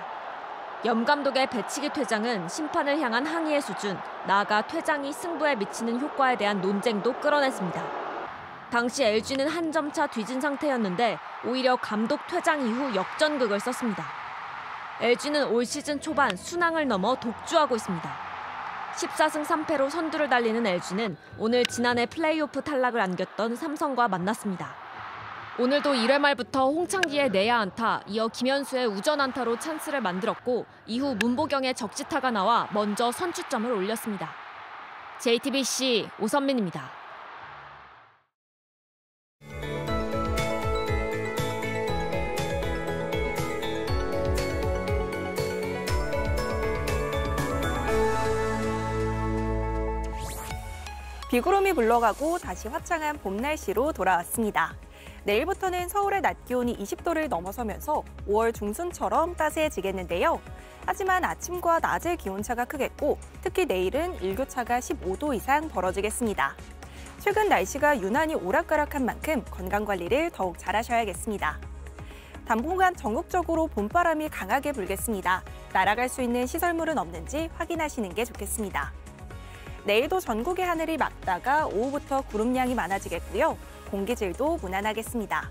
염 감독의 배치기 퇴장은 심판을 향한 항의의 수준, 나아가 퇴장이 승부에 미치는 효과에 대한 논쟁도 끌어냈습니다. 당시 LG는 한 점 차 뒤진 상태였는데 오히려 감독 퇴장 이후 역전극을 썼습니다. LG는 올 시즌 초반 순항을 넘어 독주하고 있습니다. 14승 3패로 선두를 달리는 LG는 오늘 지난해 플레이오프 탈락을 안겼던 삼성과 만났습니다. 오늘도 1회 말부터 홍창기의 내야 안타, 이어 김현수의 우전 안타로 찬스를 만들었고 이후 문보경의 적시타가 나와 먼저 선취점을 올렸습니다. JTBC 오선민입니다. 비구름이 물러가고 다시 화창한 봄 날씨로 돌아왔습니다. 내일부터는 서울의 낮 기온이 20도를 넘어서면서 5월 중순처럼 따스해지겠는데요. 하지만 아침과 낮의 기온차가 크겠고 특히 내일은 일교차가 15도 이상 벌어지겠습니다. 최근 날씨가 유난히 오락가락한 만큼 건강관리를 더욱 잘하셔야겠습니다. 당분간 전국적으로 봄바람이 강하게 불겠습니다. 날아갈 수 있는 시설물은 없는지 확인하시는 게 좋겠습니다. 내일도 전국의 하늘이 맑다가 오후부터 구름량이 많아지겠고요. 공기질도 무난하겠습니다.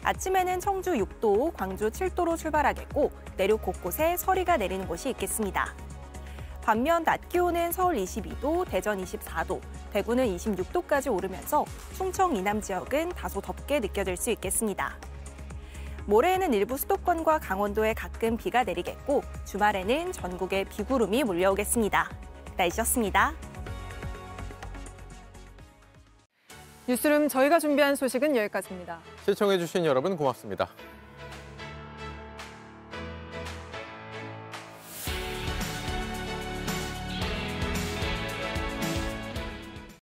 아침에는 청주 6도, 광주 7도로 출발하겠고 내륙 곳곳에 서리가 내리는 곳이 있겠습니다. 반면 낮 기온은 서울 22도, 대전 24도, 대구는 26도까지 오르면서 충청 이남 지역은 다소 덥게 느껴질 수 있겠습니다. 모레에는 일부 수도권과 강원도에 가끔 비가 내리겠고 주말에는 전국에 비구름이 몰려오겠습니다. 날씨였습니다. 뉴스룸 저희가 준비한 소식은 여기까지입니다. 시청해주신 여러분 고맙습니다.